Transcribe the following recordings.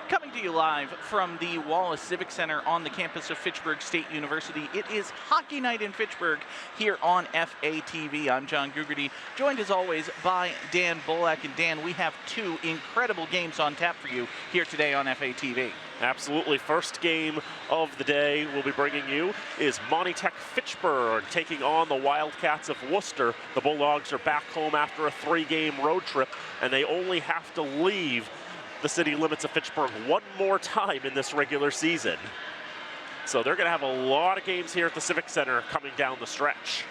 Coming to you live from the Wallace Civic Center on the campus of Fitchburg State University, it is Hockey Night in Fitchburg here on FATV. I'm John Gugerty, joined as always by Dan Bullock. And Dan, we have two incredible games on tap for you here today on FATV. Absolutely. First game of the day we'll be bringing you is MT-FHS taking on the Wildcats of Worcester. The Bulldogs are back home after a 3-game road trip, and they only have to leave the city limits of Fitchburg one more time in this regular season. So they're going to have a lot of games here at the Civic Center coming down the stretch.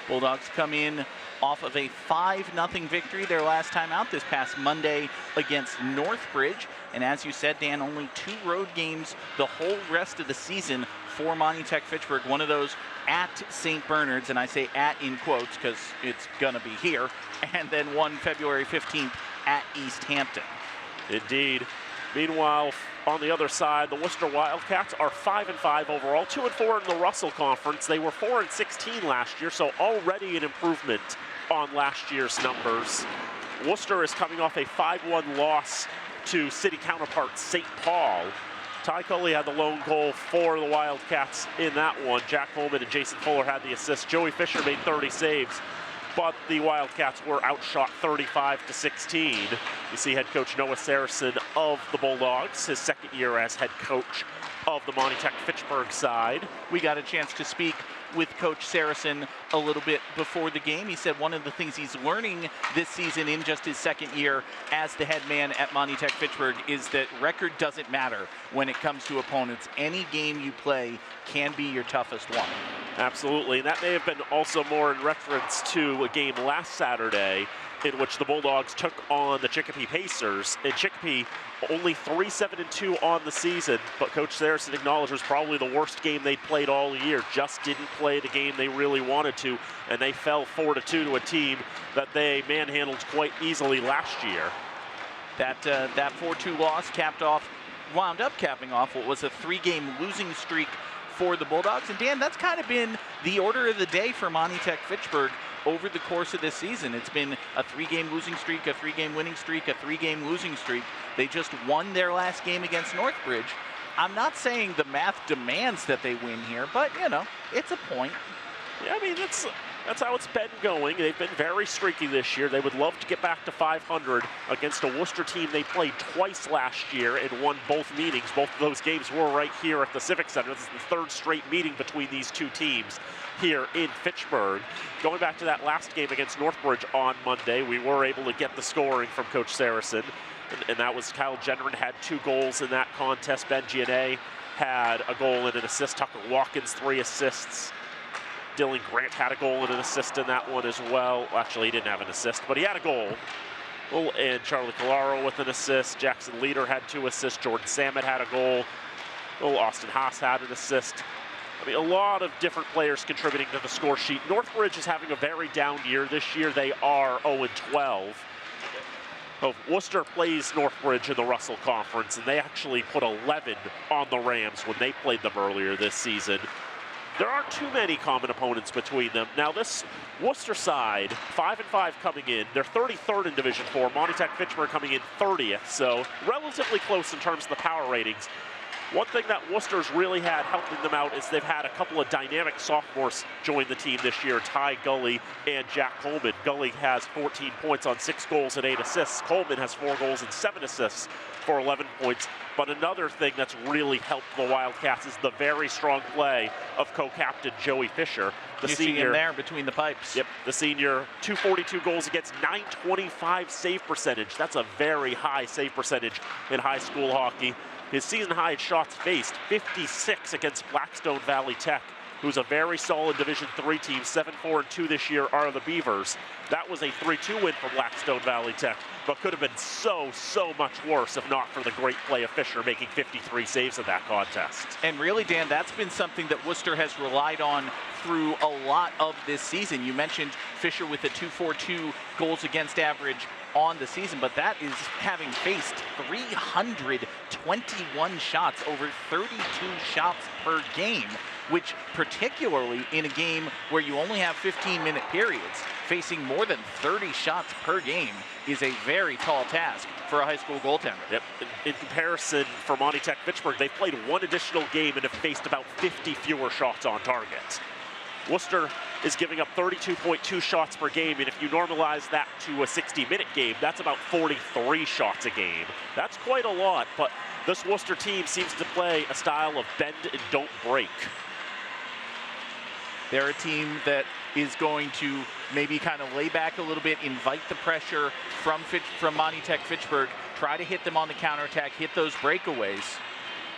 Bulldogs come in off of a 5-0 victory their last time out this past Monday against Northbridge. And as you said, Dan, only 2 road games the whole rest of the season for MT-FHS. One of those at St. Bernard's, and I say at in quotes because it's going to be here, and then one February 15th at East Hampton. Indeed. Meanwhile, on the other side, the Worcester Wildcats are 5-5 overall, 2-4 in the Russell Conference. They were 4-16 last year, so already an improvement on last year's numbers. Worcester is coming off a 5-1 loss to city counterpart St. Paul. Ty Cully had the lone goal for the Wildcats in that one. Jack Holman and Jason Fuller had the assist. Joey Fisher made 30 saves, but the Wildcats were outshot 35-16. You see head coach Noah Saracen of the Bulldogs, his second year as head coach of the MT-FHS side. We got a chance to speak with Coach Saracen a little bit before the game. He said one of the things he's learning this season in just his second year as the head man at MT-FHS is that record doesn't matter when it comes to opponents. Any game you play can be your toughest one. Absolutely, and that may have been also more in reference to a game last Saturday in which the Bulldogs took on the Chicopee Pacers. And Chicopee only 3-7-2 on the season, but Coach Saracen acknowledged was probably the worst game they'd played all year. Just didn't play the game they really wanted to, and they fell 4-2 to a team that they manhandled quite easily last year. That 4-2 loss wound up capping off what was a 3-game losing streak for the Bulldogs. And Dan, that's kind of been the order of the day for MT-FHS over the course of this season. It's been a 3-game losing streak, a 3-game winning streak, a 3-game losing streak. They just won their last game against Northbridge. I'm not saying the math demands that they win here, but, you know, it's a point. Yeah, I mean, that's how it's been going. They've been very streaky this year. They would love to get back to 500 against a Worcester team they played twice last year and won both meetings. Both of those games were right here at the Civic Center. This is the 3rd straight meeting between these two teams here in Fitchburg. Going back to that last game against Northbridge on Monday, we were able to get the scoring from Coach Saracen, and that was Kyle Jennerin had 2 goals in that contest. Ben Giannet had a goal and an assist. Tucker Watkins 3 assists. Dylan Grant had a goal and an assist in that one as well. Actually, he didn't have an assist, but he had a goal. And Charlie Colaro with an assist. Jackson Leader had 2 assists. Jordan Samet had a goal. Austin Haas had an assist. I mean, a lot of different players contributing to the score sheet. Northbridge is having a very down year this year. They are 0-12. Worcester plays Northbridge in the Russell Conference, and they actually put 11 on the Rams when they played them earlier this season. There aren't too many common opponents between them. Now this Worcester side, 5-5 coming in. They're 33rd in Division 4. MT-FHS coming in 30th, so relatively close in terms of the power ratings. One thing that Worcester's really had helping them out is they've had a couple of dynamic sophomores join the team this year, Ty Gully and Jack Coleman. Gully has 14 points on 6 goals and 8 assists. Coleman has 4 goals and 7 assists for 11 points. But another thing that's really helped the Wildcats is the very strong play of co-captain Joey Fisher. The senior in there between the pipes. Yep, the senior, 242 goals against, 925 save percentage. That's a very high save percentage in high school hockey. His season high in shots faced, 56 against Blackstone Valley Tech, who's a very solid Division III team. 7-4-2 this year are the Beavers. That was a 3-2 win for Blackstone Valley Tech, but could have been so much worse if not for the great play of Fisher making 53 saves in that contest. And really, Dan, that's been something that Worcester has relied on through a lot of this season. You mentioned Fisher with a 2.42 goals against average on the season, but that is having faced 321 shots, over 32 shots per game, which particularly in a game where you only have 15-minute periods, facing more than 30 shots per game is a very tall task for a high school goaltender. Yep. In comparison, for Monty Tech Fitchburg, they've played one additional game and have faced about 50 fewer shots on target. Worcester is giving up 32.2 shots per game, and if you normalize that to a 60-minute game, that's about 43 shots a game. That's quite a lot, but this Worcester team seems to play a style of bend and don't break. They're a team that is going to maybe kind of lay back a little bit, invite the pressure from Monty Tech Fitchburg, try to hit them on the counterattack, hit those breakaways.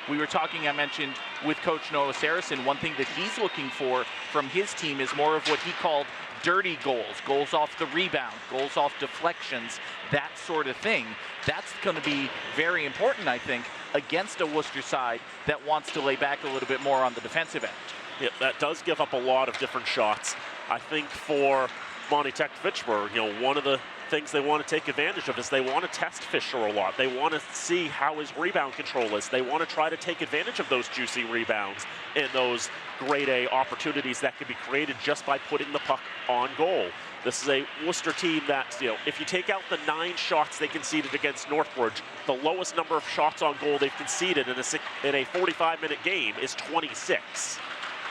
We were talking, I mentioned, with Coach Noah Saracen, one thing that he's looking for from his team is more of what he called dirty goals, goals off the rebound, goals off deflections, that sort of thing. That's going to be very important, I think, against a Worcester side that wants to lay back a little bit more on the defensive end. Yeah, that does give up a lot of different shots. I think for Monty Tech Fitchburg, one of the things they want to take advantage of is they want to test Fisher a lot. They want to see how his rebound control is. They want to try to take advantage of those juicy rebounds and those grade A opportunities that can be created just by putting the puck on goal. This is a Worcester team that, if you take out the 9 shots they conceded against Northbridge, the lowest number of shots on goal they've conceded in a 45-minute game is 26.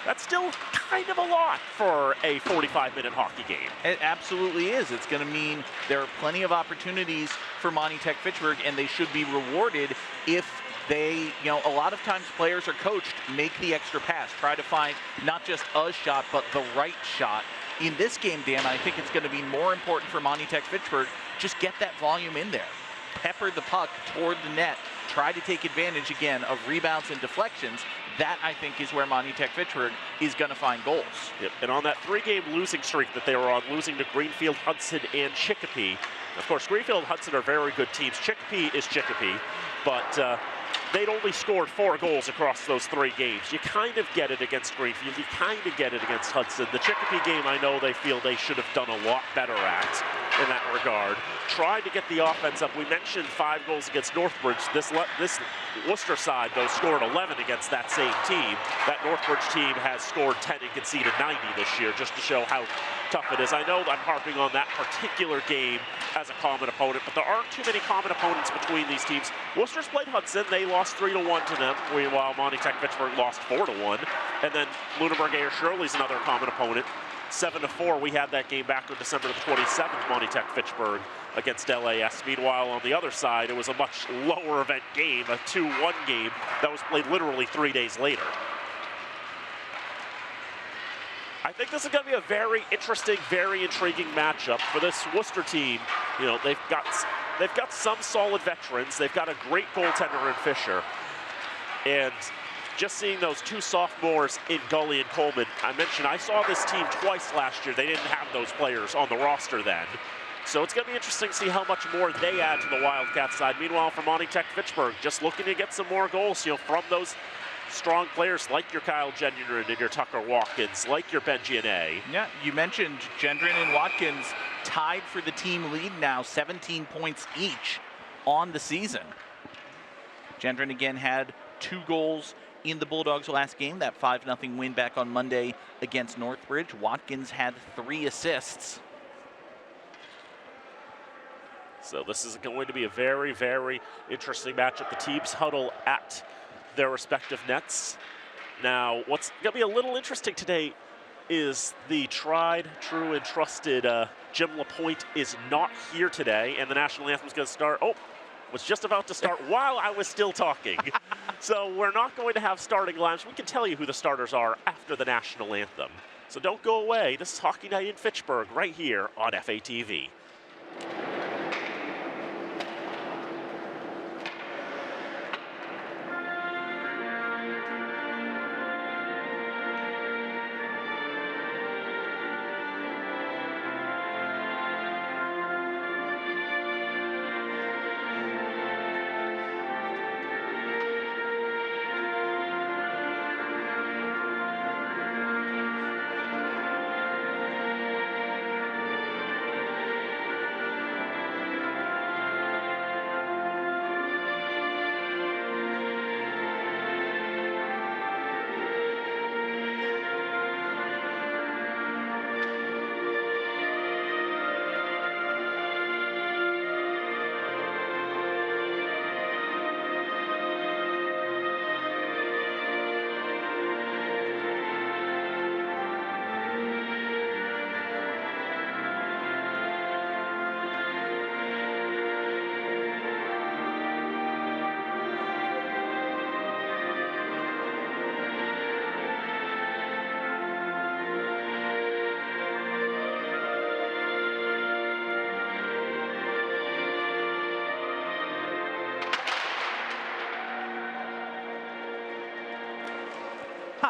That's still kind of a lot for a 45-minute hockey game. It absolutely is. It's going to mean there are plenty of opportunities for Monty Tech Fitchburg, and they should be rewarded if they, a lot of times players are coached, make the extra pass, try to find not just a shot, but the right shot. In this game, Dan, I think it's going to be more important for Monty Tech Fitchburg, just get that volume in there. Pepper the puck toward the net, try to take advantage again of rebounds and deflections. That, I think, is where Monty Tech Fitchburg is going to find goals. Yep. And on that 3-game losing streak that they were on, losing to Greenfield, Hudson, and Chicopee. Of course, Greenfield and Hudson are very good teams. Chicopee is Chicopee, but they'd only scored 4 goals across those 3 games. You kind of get it against Greenfield. You kind of get it against Hudson. The Chicopee game, I know they feel they should have done a lot better at in that regard. Tried to get the offense up. We mentioned 5 goals against Northbridge. This Worcester side, though, scored 11 against that same team. That Northbridge team has scored 10 and conceded 90 this year, just to show how tough it is. I know I'm harping on that particular game as a common opponent, but there aren't too many common opponents between these teams. Worcester's played Hudson. They lost 3-1 to them, while Monty Tech Fitchburg lost 4-1. And then Lunenburg Ayer Shirley's another common opponent. 7-4, we had that game back on December the 27th, Monty Tech Fitchburg against LAS. Meanwhile, on the other side, it was a much lower event game, a 2-1 game that was played literally 3 days later. I think this is going to be a very interesting, very intriguing matchup for this Worcester team. They've got some solid veterans. They've got a great goaltender in Fisher. And just seeing those 2 sophomores in Gully and Coleman, I mentioned I saw this team twice last year. They didn't have those players on the roster then. So it's going to be interesting to see how much more they add to the Wildcat side. Meanwhile, for Monty Tech Fitchburg, just looking to get some more goals, from those strong players like your Kyle Gendron and your Tucker Watkins, like your Ben Giannet. Yeah, you mentioned Gendron and Watkins tied for the team lead now, 17 points each on the season. Gendron again had 2 goals in the Bulldogs' last game, that 5-0 win back on Monday against Northbridge. Watkins had 3 assists. So this is going to be a very, very interesting matchup. The teams huddle at their respective nets. Now, what's going to be a little interesting today is the tried, true, and trusted Jim LaPointe is not here today, and the national anthem is going to start. Was just about to start while I was still talking. So we're not going to have starting lineups. We can tell you who the starters are after the national anthem. So don't go away. This is Hockey Night in Fitchburg right here on FATV.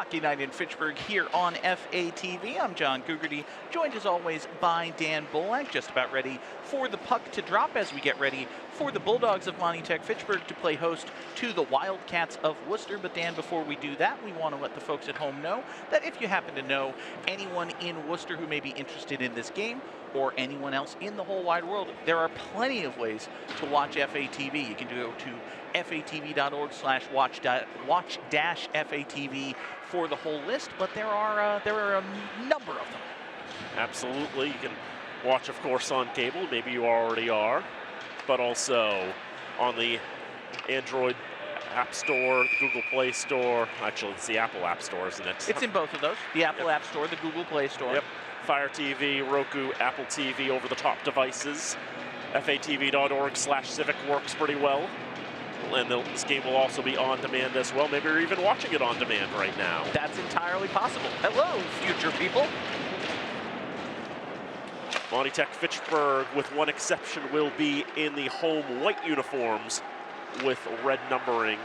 Hockey Night in Fitchburg here on FATV. I'm John Gugerty, joined as always by Dan Bolak, just about ready for the puck to drop as we get ready for the Bulldogs of Monty Tech Fitchburg to play host to the Wildcats of Worcester. But Dan, before we do that, we want to let the folks at home know that if you happen to know anyone in Worcester who may be interested in this game, or anyone else in the whole wide world, there are plenty of ways to watch FATV. You can go to fatv.org/watch-FATV for the whole list, but there are a number of them. Absolutely. You can watch, of course, on cable. Maybe you already are, but also on the Android App Store, the Google Play Store. Actually, it's the Apple App Store, isn't it? It's in both of those. The Apple App Store, the Google Play Store. Yep. Fire TV, Roku, Apple TV, over-the-top devices. fatv.org/civic works pretty well. And this game will also be on demand as well. Maybe you're even watching it on demand right now. That's entirely possible. Hello, future people. Monty Tech Fitchburg, with one exception, will be in the home white uniforms with red numbering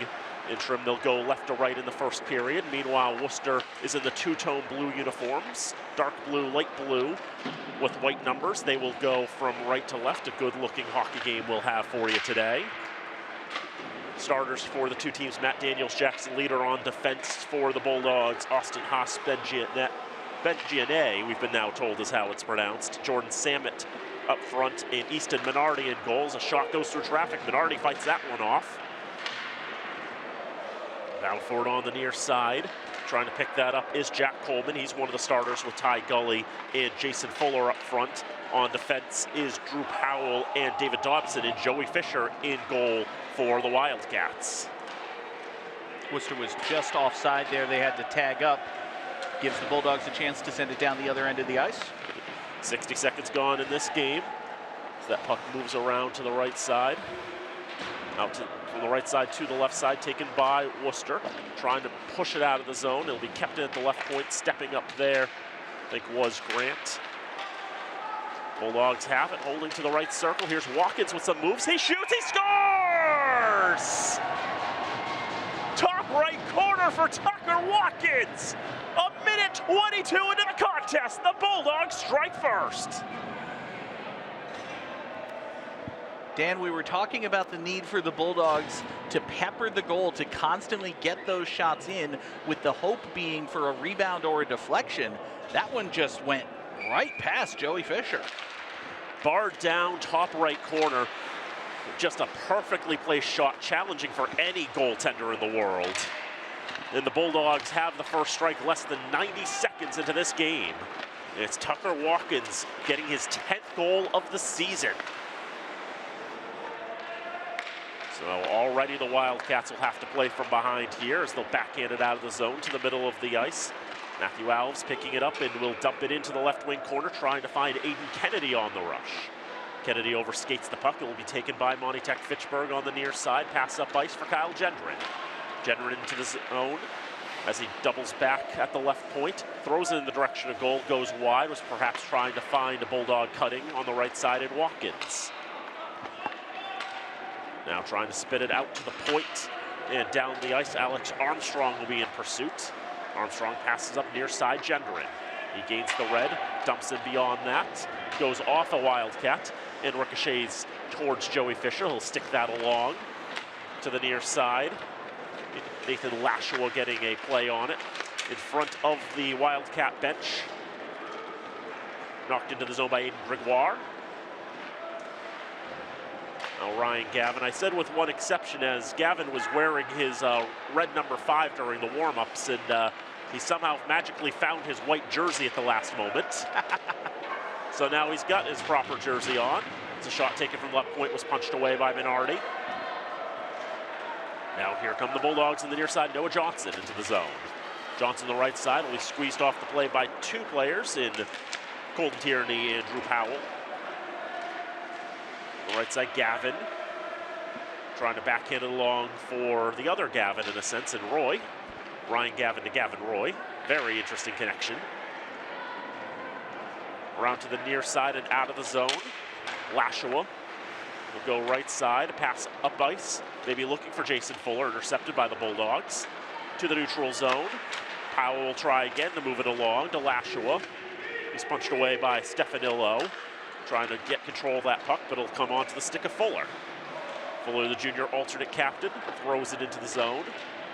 in trim. They'll go left to right in the first period. Meanwhile, Worcester is in the two-tone blue uniforms, dark blue, light blue, with white numbers. They will go from right to left. A good-looking hockey game we'll have for you today. Starters for the two teams: Matt Daniels, Jackson Leader on defense for the Bulldogs. Austin Haas, Bengiane, we've been now told is how it's pronounced. Jordan Samet up front, and Easton Minardi in goals. A shot goes through traffic. Minardi fights that one off. Balford on the near side. Trying to pick that up is Jack Coleman. He's one of the starters with Ty Gully and Jason Fuller up front. On defense is Drew Powell and David Dobson, and Joey Fisher in goal for the Wildcats. Worcester was just offside there. They had to tag up. Gives the Bulldogs a chance to send it down the other end of the ice. 60 seconds gone in this game. So that puck moves around to the right side. From the right side to the left side, taken by Worcester. Trying to push it out of the zone. It'll be kept in at the left point. Stepping up there, I think, was Grant. Bulldogs have it, holding to the right circle. Here's Watkins with some moves. He shoots, he scores! Top right corner for Tucker Watkins. A minute 22 into the contest. The Bulldogs strike first. Dan, we were talking about the need for the Bulldogs to pepper the goal, to constantly get those shots in, with the hope being for a rebound or a deflection. That one just went right past Joey Fisher. Barred down, top right corner. Just a perfectly placed shot, challenging for any goaltender in the world. And the Bulldogs have the first strike less than 90 seconds into this game. It's Tucker Watkins getting his 10th goal of the season. So already the Wildcats will have to play from behind here as they'll backhand it out of the zone to the middle of the ice. Matthew Alves picking it up and will dump it into the left wing corner, trying to find Aiden Kennedy on the rush. Kennedy overskates the puck. It will be taken by Monty Tech Fitchburg on the near side. Pass up ice for Kyle Gendron. Gendron into the zone as he doubles back at the left point. Throws it in the direction of goal, goes wide. Was perhaps trying to find a Bulldog cutting on the right side in Watkins. Now trying to spit it out to the point and down the ice. Alex Armstrong will be in pursuit. Armstrong passes up near side Gendron. He gains the red, dumps it beyond that, goes off a Wildcat, and ricochets towards Joey Fisher. He'll stick that along to the near side. Nathan Lashua getting a play on it in front of the Wildcat bench. Knocked into the zone by Aiden Gregoire. Now Ryan Gavin, I said with one exception, as Gavin was wearing his red number 5 during the warm-ups, and he somehow magically found his white jersey at the last moment. So now he's got his proper jersey on. It's a shot taken from left point, was punched away by Minardi. Now here come the Bulldogs in the near side. Noah Johnson into the zone. Johnson the right side will be squeezed off the play by two players in Colton Tierney and Drew Powell. The right side, Gavin. Trying to backhand it along for the other Gavin in a sense, and Roy. Ryan Gavin to Gavin Roy. Very interesting connection. Around to the near side and out of the zone. Lashua will go right side, pass up ice. Maybe looking for Jason Fuller, intercepted by the Bulldogs. To the neutral zone. Powell will try again to move it along to Lashua. He's punched away by Stefanillo, trying to get control of that puck, but it'll come onto the stick of Fuller. Fuller, the junior alternate captain, throws it into the zone.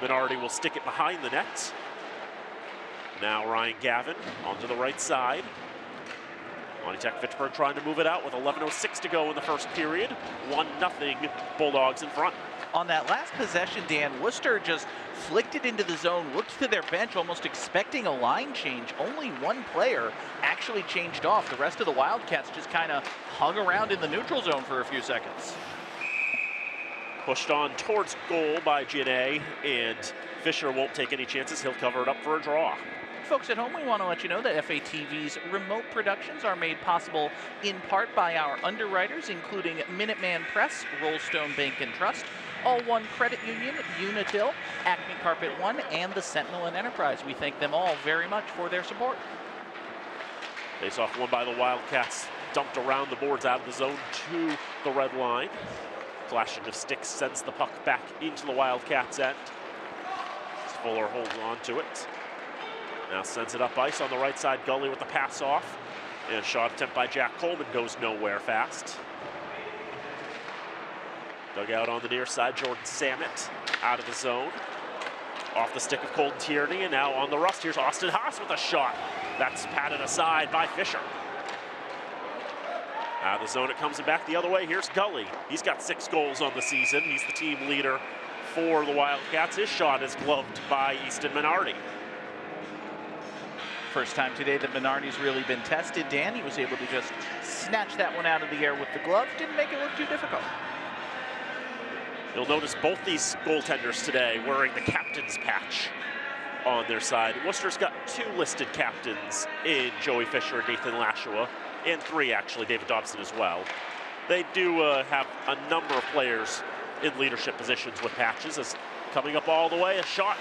Minardi will stick it behind the net. Now Ryan Gavin onto the right side. Monty-Tech-Fitchburg trying to move it out with 11:06 to go in the first period. 1-0 Bulldogs in front. On that last possession, Dan, Worcester just flicked it into the zone, looked to their bench, almost expecting a line change. Only one player actually changed off. The rest of the Wildcats just kind of hung around in the neutral zone for a few seconds. Pushed on towards goal by Giannet, and Fisher won't take any chances. He'll cover it up for a draw. Folks at home, we want to let you know that FATV's remote productions are made possible in part by our underwriters, including Minuteman Press, Rollstone Bank and Trust, All One Credit Union, Unitil, Acme Carpet One, and the Sentinel and Enterprise. We thank them all very much for their support. Face-off won by the Wildcats, dumped around the boards out of the zone to the red line. Flashing of sticks sends the puck back into the Wildcats' end. Fuller holds on to it. Now sends it up ice on the right side. Gully with the pass off. And a shot attempt by Jack Coleman goes nowhere fast. Dug out on the near side. Jordan Samet out of the zone. Off the stick of Colton Tierney. And now on the rust, here's Austin Haas with a shot. That's patted aside by Fisher. Out of the zone, it comes back the other way. Here's Gully. He's got 6 goals on the season. He's the team leader for the Wildcats. His shot is gloved by Easton Minardi. First time today that Minardi's really been tested. Dan, he was able to just snatch that one out of the air with the glove. Didn't make it look too difficult. You'll notice both these goaltenders today wearing the captain's patch on their side. Worcester's got 2 listed captains in Joey Fisher and Nathan Lashua, and 3 actually, David Dobson as well. They do have a number of players in leadership positions with patches. As coming up all the way, a shot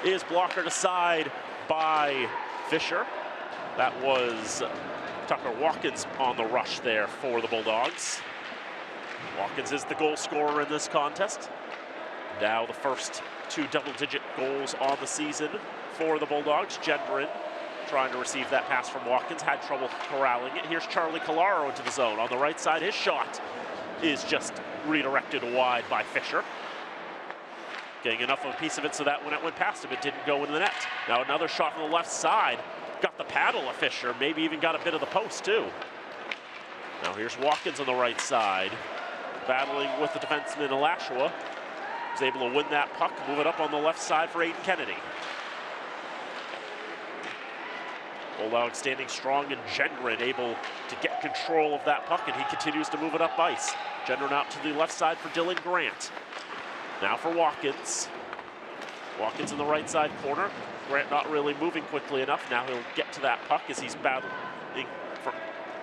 is blockered aside by Fisher. That was Tucker Watkins on the rush there for the Bulldogs. Watkins is the goal scorer in this contest. Now the first 2 double-digit goals on the season for the Bulldogs. Gendron trying to receive that pass from Watkins, had trouble corralling it. Here's Charlie Colaro into the zone. On the right side, his shot is just redirected wide by Fisher. Getting enough of a piece of it so that when it went past him, it didn't go in the net. Now another shot from the left side. Got the paddle of Fisher, maybe even got a bit of the post too. Now here's Watkins on the right side, battling with the defenseman Alashua. Was able to win that puck, move it up on the left side for Aiden Kennedy. Bulldogs standing strong, and Gendron able to get control of that puck, and he continues to move it up ice. Gendron out to the left side for Dylan Grant. Now for Watkins. Watkins in the right side corner. Grant not really moving quickly enough. Now he'll get to that puck as he's battling for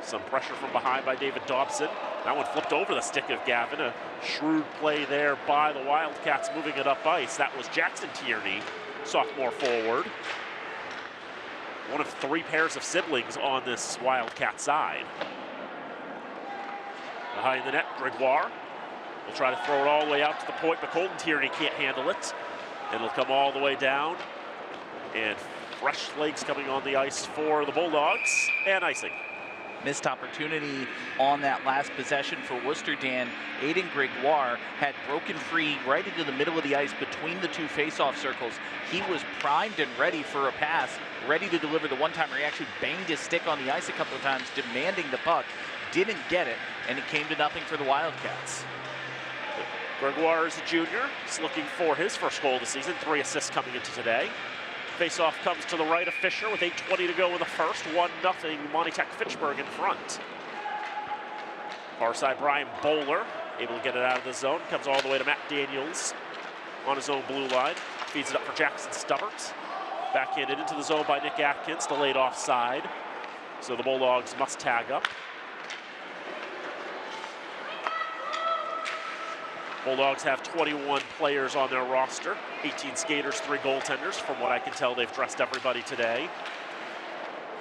some pressure from behind by David Dobson. That one flipped over the stick of Gavin. A shrewd play there by the Wildcats moving it up ice. That was Jackson Tierney, sophomore forward. One of 3 pairs of siblings on this Wildcat side. Behind the net, Gregoire will try to throw it all the way out to the point, but Colton Tierney can't handle it. And it'll come all the way down. And fresh legs coming on the ice for the Bulldogs, and icing. Missed opportunity on that last possession for Worcester, Dan. Aiden Gregoire had broken free right into the middle of the ice between the 2 face-off circles. He was primed and ready for a pass, ready to deliver the one-timer. He actually banged his stick on the ice a couple of times, demanding the puck. Didn't get it, and it came to nothing for the Wildcats. Gregoire is a junior. He's looking for his first goal of the season. 3 assists coming into today. Face-off comes to the right of Fisher with 8:20 to go in the first. 1-0 Monty-Tech-Fitchburg in front. Far side, Brian Bowler able to get it out of the zone. Comes all the way to Matt Daniels on his own blue line. Feeds it up for Jackson Stubbert. Backhanded into the zone by Nick Atkins, delayed offside. So the Bulldogs must tag up. Bulldogs have 21 players on their roster, 18 skaters, 3 goaltenders. From what I can tell, they've dressed everybody today.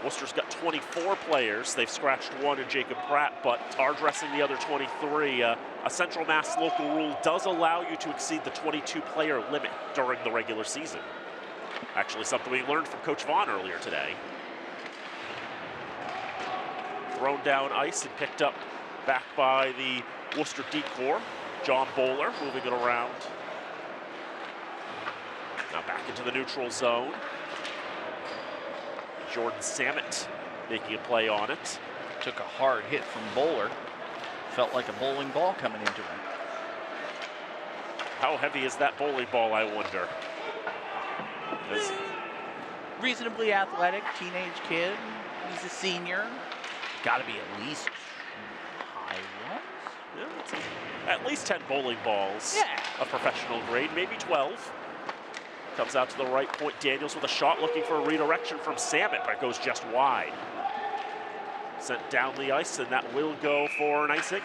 Worcester's got 24 players. They've scratched 1 in Jacob Pratt, but are dressing the other 23. A Central Mass local rule does allow you to exceed the 22-player limit during the regular season. Actually, something we learned from Coach Vaughn earlier today. Thrown down ice and picked up back by the Worcester decor. John Bowler moving it around. Now back into the neutral zone. Jordan Samet making a play on it. Took a hard hit from Bowler. Felt like a bowling ball coming into him. How heavy is that bowling ball, I wonder? Reasonably athletic, teenage kid. He's a senior. Got to be at least high ones. Yeah, it's at least 10 bowling balls. Yeah. Of professional grade, maybe 12. Comes out to the right point. Daniels with a shot looking for a redirection from Samet, but it goes just wide. Sent down the ice, and that will go for an icing.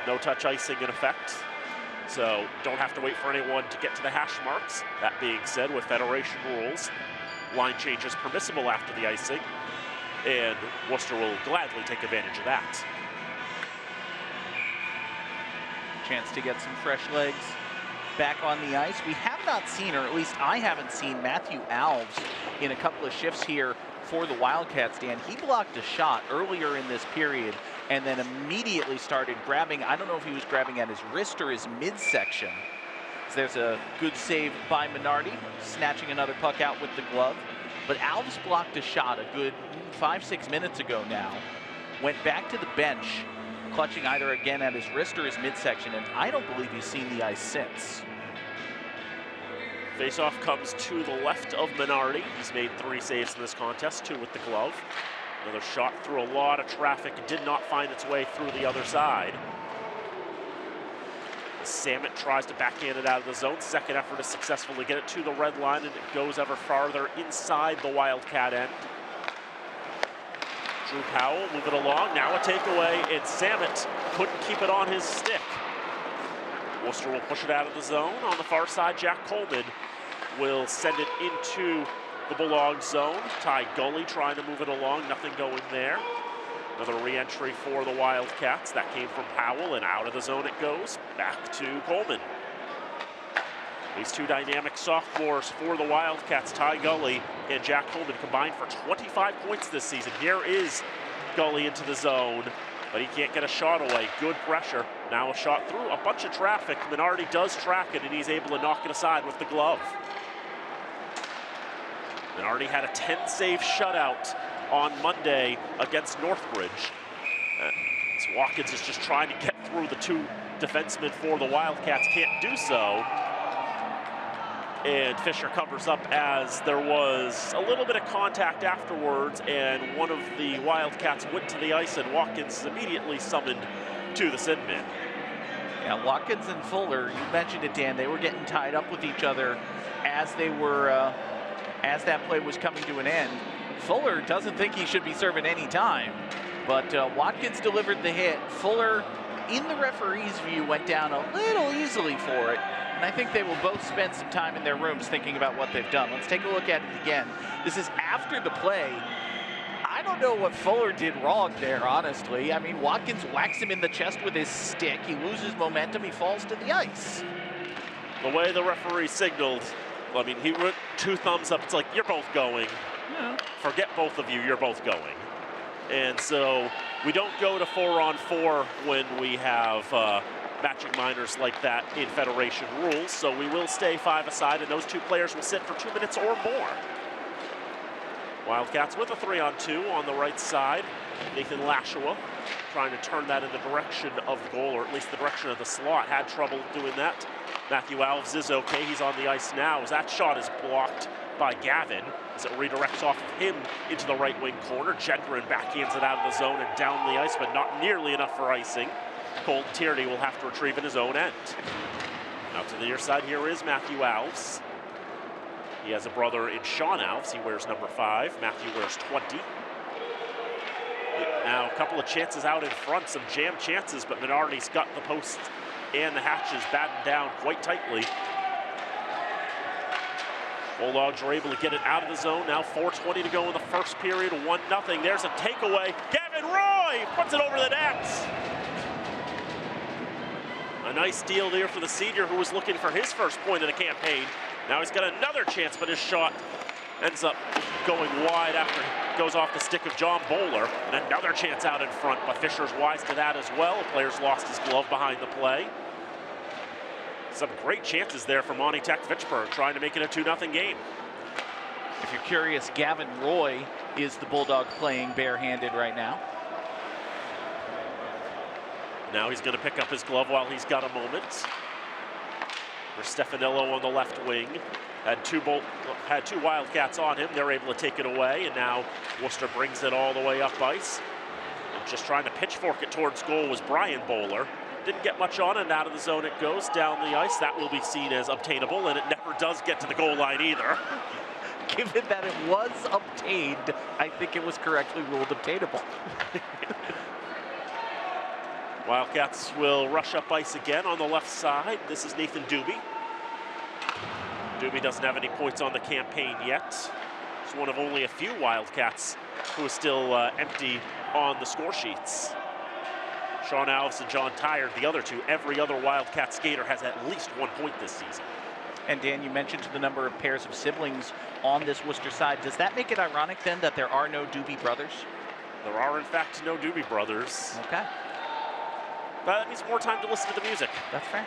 No touch icing in effect. So don't have to wait for anyone to get to the hash marks. That being said, with Federation rules, line change is permissible after the icing, and Worcester will gladly take advantage of that. Chance to get some fresh legs back on the ice. We have not seen, or at least I haven't seen, Matthew Alves in a couple of shifts here for the Wildcats, Dan. He blocked a shot earlier in this period and then immediately started grabbing, I don't know if he was grabbing at his wrist or his midsection. So there's a good save by Minardi, snatching another puck out with the glove. But Alves blocked a shot a good 5-6 minutes ago now. Went back to the bench, clutching either again at his wrist or his midsection, and I don't believe he's seen the ice since. Faceoff comes to the left of Minardi. He's made 3 saves in this contest, 2 with the glove. Another shot through a lot of traffic, did not find its way through the other side. Samet tries to backhand it out of the zone. Second effort is successful to get it to the red line, and it goes ever farther inside the Wildcat end. Drew Powell moving along, now a takeaway, and Samet couldn't keep it on his stick. Worcester will push it out of the zone. On the far side, Jack Coleman will send it into the Bulldog zone. Ty Gully trying to move it along, nothing going there. Another re-entry for the Wildcats. That came from Powell, and out of the zone it goes. Back to Coleman. These 2 dynamic sophomores for the Wildcats, Ty Gully and Jack Coleman, combined for 25 points this season. Here is Gully into the zone, but he can't get a shot away. Good pressure. Now a shot through a bunch of traffic. Minardi does track it, and he's able to knock it aside with the glove. Minardi had a 10-save shutout on Monday against Northbridge. So Watkins is just trying to get through the 2 defensemen for the Wildcats. Can't do so. And Fisher covers up as there was a little bit of contact afterwards, and one of the Wildcats went to the ice, and Watkins immediately summoned to the sin bin. Yeah, Watkins and Fuller, you mentioned it, Dan, they were getting tied up with each other as they were, as that play was coming to an end. Fuller doesn't think he should be serving any time, but Watkins delivered the hit. Fuller, in the referee's view, went down a little easily for it. And I think they will both spend some time in their rooms thinking about what they've done. Let's take a look at it again. This is after the play. I don't know what Fuller did wrong there, honestly. I mean, Watkins whacks him in the chest with his stick. He loses momentum. He falls to the ice. The way the referee signaled, I mean, he went 2 thumbs up. It's like, you're both going. Yeah. Forget both of you, you're both going. And so we don't go to 4-on-4 when we have matching minors like that in Federation rules, so we will stay 5-a-side, and those 2 players will sit for 2 minutes or more. Wildcats with a 3-on-2 on the right side. Nathan Lashua trying to turn that in the direction of the goal, or at least the direction of the slot. Had trouble doing that. Matthew Alves is okay. He's on the ice now as that shot is blocked by Gavin as it redirects off of him into the right wing corner. Gendron backhands it out of the zone and down the ice, but not nearly enough for icing. Colton Tierney will have to retrieve in his own end. Now to the near side, here is Matthew Alves. He has a brother in Sean Alves. He wears number 5. Matthew wears 20. Now a couple of chances out in front, some jam chances, but Minardi's got the post and the hatches battened down quite tightly. Bulldogs are able to get it out of the zone. Now 4:20 to go in the first period, 1-0. There's a takeaway. Gavin Roy puts it over the net. A nice deal there for the senior who was looking for his first point of the campaign. Now he's got another chance, but his shot ends up going wide after it goes off the stick of John Bowler. And another chance out in front, but Fisher's wise to that as well. The player's lost his glove behind the play. Some great chances there for Monty Tech-Fitchburg, trying to make it a 2-0 game. If you're curious, Gavin Roy is the Bulldog playing barehanded right now. Now he's going to pick up his glove while he's got a moment. For Stefanillo on the left wing. Had two Wildcats on him. They're able to take it away, and now Worcester brings it all the way up ice. And just trying to pitchfork it towards goal was Brian Bowler. Didn't get much on it, and out of the zone it goes down the ice. That will be seen as obtainable, and it never does get to the goal line either. Given that it was obtained, I think it was correctly ruled obtainable. Wildcats will rush up ice again on the left side. This is Nathan Doobie. Doobie doesn't have any points on the campaign yet. He's one of only a few Wildcats who is still empty on the score sheets. Sean Alves and John Tyre, the other two. Every other Wildcat skater has at least 1 point this season. And Dan, you mentioned the number of pairs of siblings on this Worcester side. Does that make it ironic then that there are no Doobie brothers? There are in fact no Doobie brothers. Okay. But that means more time to listen to the music. That's fair.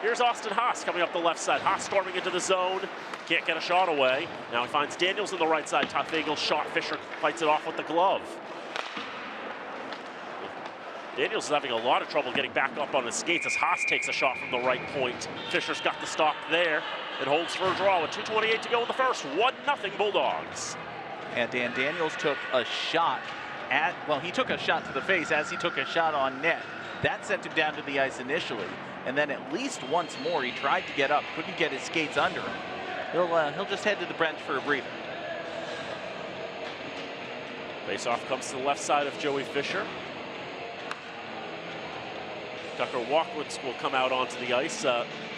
Here's Austin Haas coming up the left side. Haas storming into the zone. Can't get a shot away. Now he finds Daniels on the right side. Todd Fagel's shot. Fisher fights it off with the glove. Daniels is having a lot of trouble getting back up on his skates as Haas takes a shot from the right point. Fisher's got the stop there. It holds for a draw with 2:28 to go in the first. 1-0 Bulldogs. And Dan Daniels took a shot at, well, he took a shot to the face as he took a shot on net. That sent him down to the ice initially. And then at least once more, he tried to get up, couldn't get his skates under him. He'll just head to the bench for a breather. Face-off comes to the left side of Joey Fisher. Tucker Walkwitz will come out onto the ice.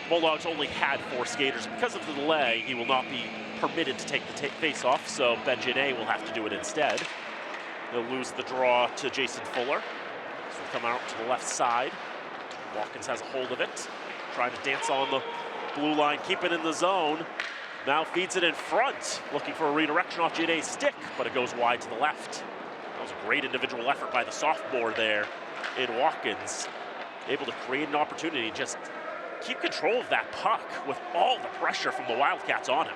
Bulldogs only had 4 skaters. Because of the delay, he will not be permitted to take the face-off, so Ben Genet will have to do it instead. He'll lose the draw to Jason Fuller. So we'll come out to the left side. Watkins has a hold of it. Trying to dance on the blue line, keep it in the zone. Now feeds it in front, looking for a redirection off Genet's stick, but it goes wide to the left. That was a great individual effort by the sophomore there in Watkins. Able to create an opportunity, just keep control of that puck with all the pressure from the Wildcats on him.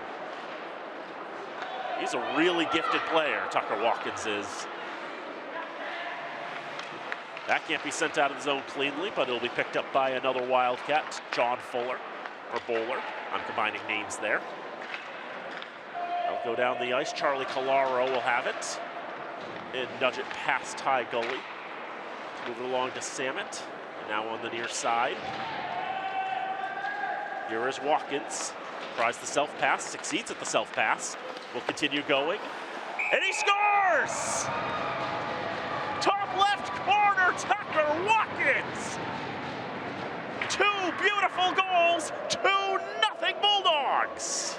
He's a really gifted player, Tucker Watkins is. That can't be sent out of the zone cleanly, but it'll be picked up by another Wildcat, John Fuller, or Bowler. I'm combining names there. I'll go down the ice. Charlie Colaro will have it. And nudge it past Ty Gully. Move it along to Samet. Now on the near side. Here is Watkins. Tries the self-pass, succeeds at the self-pass. Will continue going. And he scores! Top left corner, Tucker Watkins! 2 beautiful goals, 2-0 Bulldogs!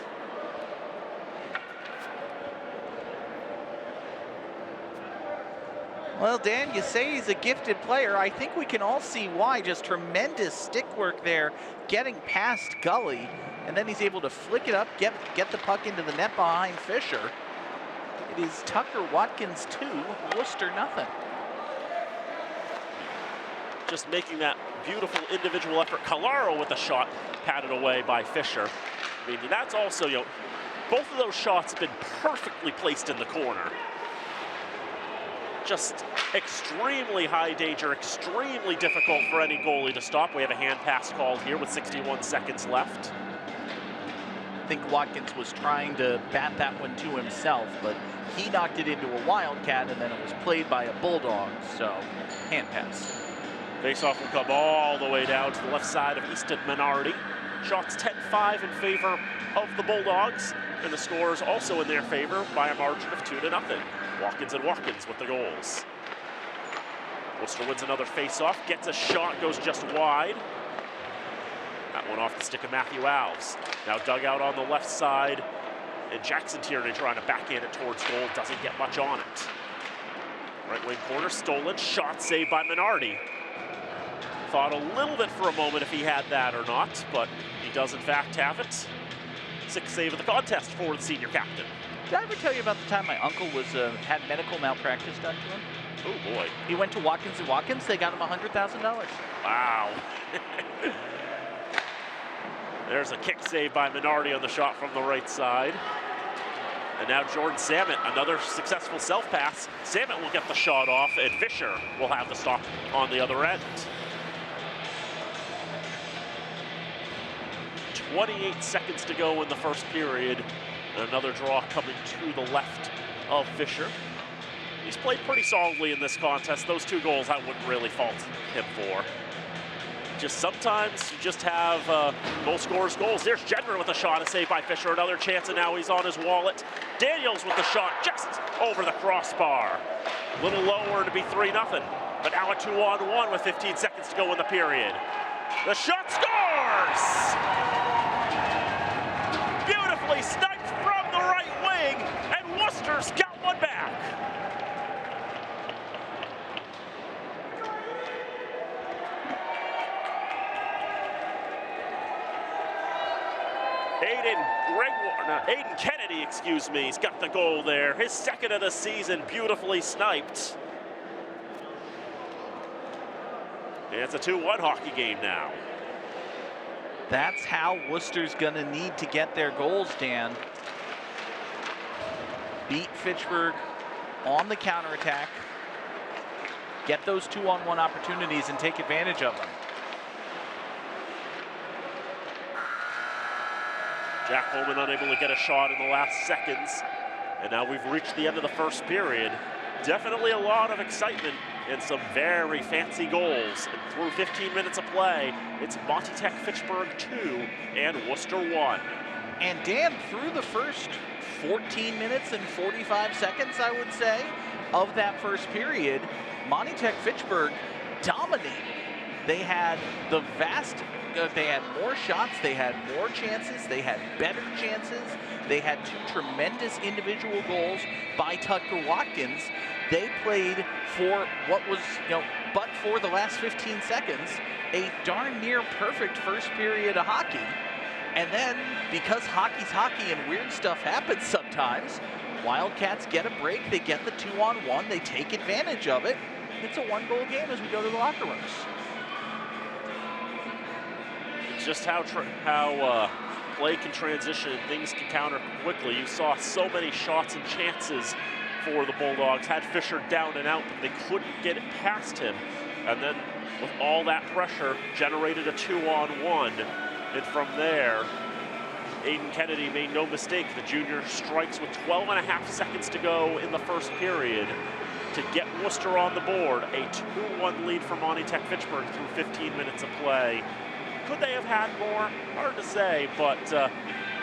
Well, Dan, you say he's a gifted player. I think we can all see why. Just tremendous stick work there, getting past Gully. And then he's able to flick it up, get the puck into the net behind Fisher. It is Tucker Watkins 2, Worcester 0. Just making that beautiful individual effort. Colaro with a shot patted away by Fisher. I mean, that's also, you know, both of those shots have been perfectly placed in the corner. Just extremely high danger, extremely difficult for any goalie to stop. We have a hand pass called here with 61 seconds left. I think Watkins was trying to bat that one to himself, but he knocked it into a Wildcat, and then it was played by a Bulldog, so hand pass. Faceoff will come all the way down to the left side of Easton Minardi. Shots 10-5 in favor of the Bulldogs, and the score is also in their favor by a margin of 2-0. Watkins and Watkins with the goals. Worcester wins another faceoff, gets a shot, goes just wide. That one off the stick of Matthew Alves. Now dug out on the left side, and Jackson Tierney trying to backhand it towards goal, doesn't get much on it. Right wing corner, stolen, shot saved by Minardi. thought a little bit for a moment if he had that or not, but he does in fact have it. 6th save of the contest for the senior captain. Did I ever tell you about the time my uncle was had medical malpractice done to him? Oh boy. He went to Watkins & Watkins. They got him $100,000. Wow. There's a kick save by Minardi on the shot from the right side. And now Jordan Samet, another successful self-pass. Samet will get the shot off, and Fisher will have the stop on the other end. 28 seconds to go in the first period. And another draw coming to the left of Fisher. He's played pretty solidly in this contest. Those 2 goals I wouldn't really fault him for. Just sometimes you just have goal scorers goals. There's Jenner with a shot, a save by Fisher, another chance, and now he's on his wallet. Daniels with the shot just over the crossbar. A little lower to be 3-0, but now a 2-on-1 with 15 seconds to go in the period. The shot scores! Beautifully sniped from the right wing, and Worcester's got one back. Aiden Kennedy, excuse me, he's got the goal there. His 2nd of the season, beautifully sniped. And it's a 2-1 hockey game now. That's how Worcester's going to need to get their goals, Dan. Beat Fitchburg on the counterattack. Get those 2-on-1 opportunities and take advantage of them. Jack Holman unable to get a shot in the last seconds. And now we've reached the end of the first period. Definitely a lot of excitement and some very fancy goals. And through 15 minutes of play, it's MT-FHS 2 and Worcester 1. And Dan, through the first 14 minutes and 45 seconds, I would say, of that first period, MT-FHS dominated. They had they had more shots, they had more chances, they had better chances, they had 2 tremendous individual goals by Tucker Watkins. They played for what was, but for the last 15 seconds, a darn near perfect first period of hockey. And then, because hockey's hockey and weird stuff happens sometimes, Wildcats get a break, they get the 2-on-1, they take advantage of it. It's a 1-goal game as we go to the locker rooms. Just how play can transition and things can counter quickly. You saw so many shots and chances for the Bulldogs. Had Fisher down and out, but they couldn't get it past him. And then with all that pressure, generated a 2-on-1. And from there, Aiden Kennedy made no mistake. The junior strikes with 12.5 seconds to go in the first period to get Worcester on the board. A 2-1 lead for MT-FHS through 15 minutes of play. Could they have had more? Hard to say, but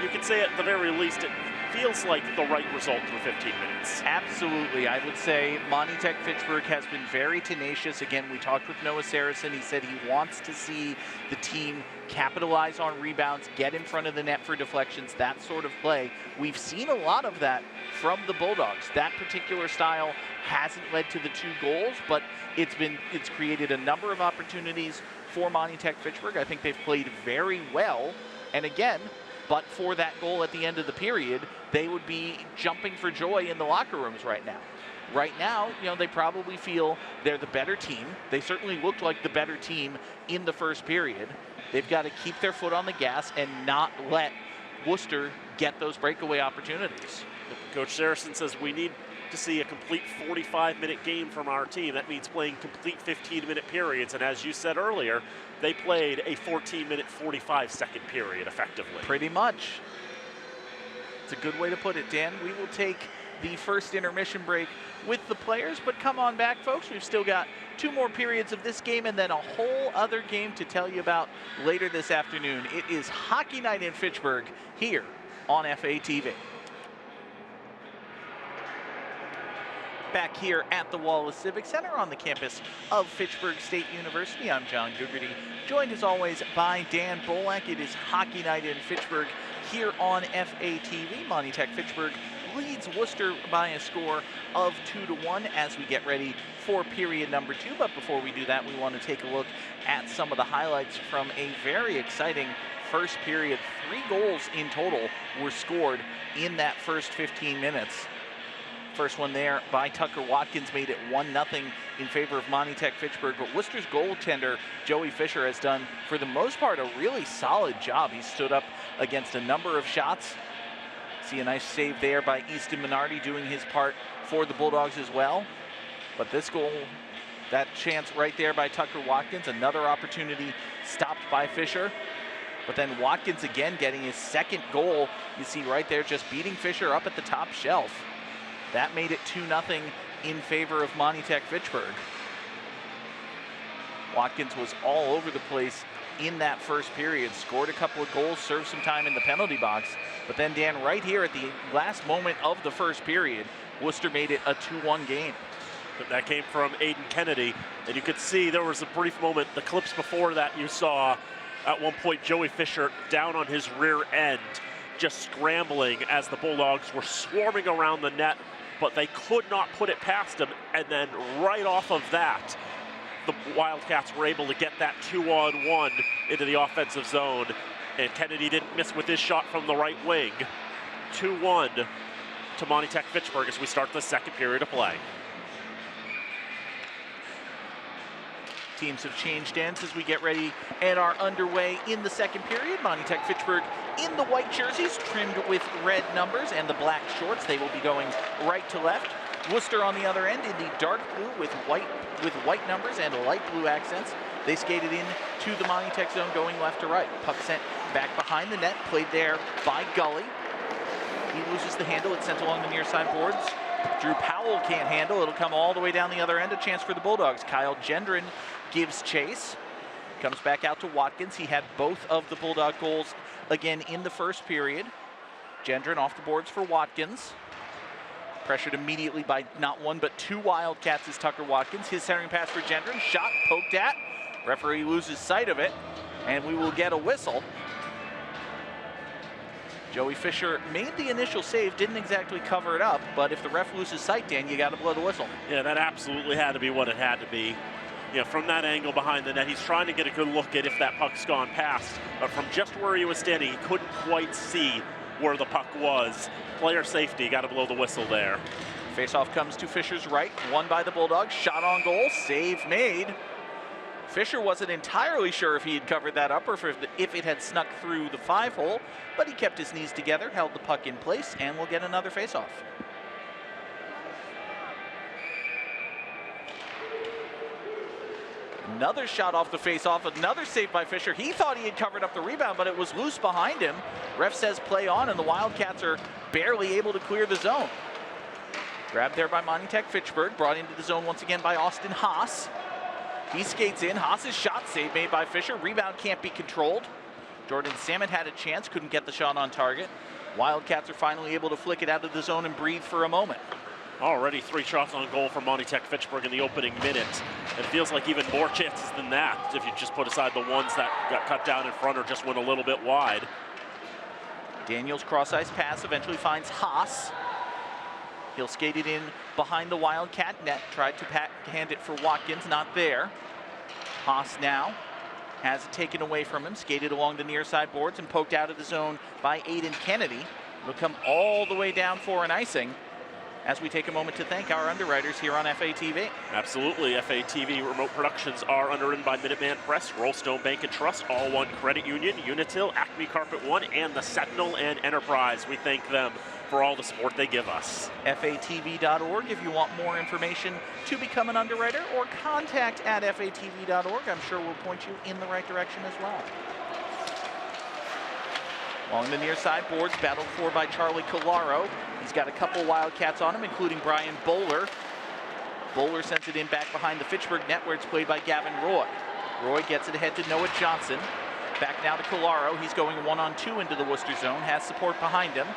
you can say at the very least it feels like the right result through 15 minutes. Absolutely. I would say MT-FHS has been very tenacious. Again, we talked with Noah Saracen. He said he wants to see the team capitalize on rebounds, get in front of the net for deflections, that sort of play. We've seen a lot of that from the Bulldogs. That particular style hasn't led to the 2 goals, but it's created a number of opportunities for MT-FHS. I think they've played very well. And again, but for that goal at the end of the period, they would be jumping for joy in the locker rooms right now. Right now, they probably feel they're the better team. They certainly looked like the better team in the first period. They've got to keep their foot on the gas and not let Worcester get those breakaway opportunities. Coach Saracen says we need to see a complete 45-minute game from our team. That means playing complete 15-minute periods. And as you said earlier, they played a 14-minute, 45-second period effectively. Pretty much. It's a good way to put it, Dan. We will take the first intermission break with the players, but come on back, folks. We've still got 2 more periods of this game and then a whole other game to tell you about later this afternoon. It is Hockey Night in Fitchburg here on FATV. Back here at the Wallace Civic Center on the campus of Fitchburg State University. I'm John Goodrity, joined as always by Dan Bolak. It is Hockey Night in Fitchburg here on FATV. MT-FHS leads Worcester by a score of 2-1 as we get ready for period number 2. But before we do that, we want to take a look at some of the highlights from a very exciting first period. 3 goals in total were scored in that first 15 minutes. First one there by Tucker Watkins made it 1-0 in favor of Monty Tech Fitchburg, but Worcester's goaltender Joey Fisher has done, for the most part, a really solid job. He stood up against a number of shots. See a nice save there by Easton Minardi doing his part for the Bulldogs as well. But this goal, that chance right there by Tucker Watkins, another opportunity stopped by Fisher. But then Watkins again getting his second goal. You see right there, just beating Fisher up at the top shelf. That made it 2-0 in favor of Monty Tech Fitchburg. Watkins was all over the place in that first period, scored a couple of goals, served some time in the penalty box. But then, Dan, right here at the last moment of the first period, Worcester made it a 2-1 game. That came from Aiden Kennedy, and you could see there was a brief moment, the clips before that you saw, at one point Joey Fisher down on his rear end, just scrambling as the Bulldogs were swarming around the net, but they could not put it past him. And then right off of that, the Wildcats were able to get that 2-on-1 into the offensive zone. And Kennedy didn't miss with his shot from the right wing. 2-1 to Monty Tech Fitchburg as we start the second period of play. Teams have changed ends as we get ready and are underway in the second period. Monty Tech Fitchburg in the white jerseys trimmed with red numbers and the black shorts. They will be going right to left. Worcester on the other end in the dark blue with white numbers and light blue accents. They skated in to the Monty Tech zone going left to right. Puck sent back behind the net, played there by Gully. He loses the handle, it's sent along the near side boards. Drew Powell can't handle, it'll come all the way down the other end, a chance for the Bulldogs. Kyle Gendron gives chase, comes back out to Watkins. He had both of the Bulldog goals again in the first period. Gendron off the boards for Watkins. Pressured immediately by not one but 2 Wildcats is Tucker Watkins. His centering pass for Gendron, shot poked at. Referee loses sight of it, and we will get a whistle. Joey Fisher made the initial save, didn't exactly cover it up, but if the ref loses sight, Dan, you got to blow the whistle. Yeah, that absolutely had to be what it had to be. You know, from that angle behind the net, he's trying to get a good look at if that puck's gone past. But from just where he was standing, he couldn't quite see where the puck was. Player safety, got to blow the whistle there. Faceoff comes to Fisher's right, won by the Bulldogs, shot on goal, save made. Fisher wasn't entirely sure if he had covered that up or if it had snuck through the 5-hole, but he kept his knees together, held the puck in place, and we'll get another faceoff. Another shot off the faceoff, another save by Fisher. He thought he had covered up the rebound, but it was loose behind him. Ref says play on, and the Wildcats are barely able to clear the zone. Grabbed there by Monty Tech Fitchburg, brought into the zone once again by Austin Haas. He skates in, Haas's shot, save made by Fisher. Rebound can't be controlled. Jordan Samet had a chance, couldn't get the shot on target. Wildcats are finally able to flick it out of the zone and breathe for a moment. Already 3 shots on goal for Monty Tech Fitchburg in the opening minute. It feels like even more chances than that if you just put aside the ones that got cut down in front or just went a little bit wide. Daniels cross-ice pass eventually finds Haas. He'll skate it in behind the Wildcat net, tried to hand it for Watkins, not there. Haas now has it taken away from him, skated along the near side boards and poked out of the zone by Aiden Kennedy. It'll come all the way down for an icing as we take a moment to thank our underwriters here on FATV. Absolutely. FATV remote productions are underwritten by Minuteman Press, Rollstone Bank and Trust, All One Credit Union, Unitil, Acme Carpet One, and the Sentinel and Enterprise. We thank them for all the support they give us. FATV.org if you want more information to become an underwriter, or contact at FATV.org. I'm sure we'll point you in the right direction as well. Along the near side boards, battled for by Charlie Collaro. He's got a couple Wildcats on him, including Brian Bowler. Bowler sends it in back behind the Fitchburg net, where it's played by Gavin Roy. Roy gets it ahead to Noah Johnson. Back now to Collaro. He's going 1-on-2 into the Worcester zone, has support behind him.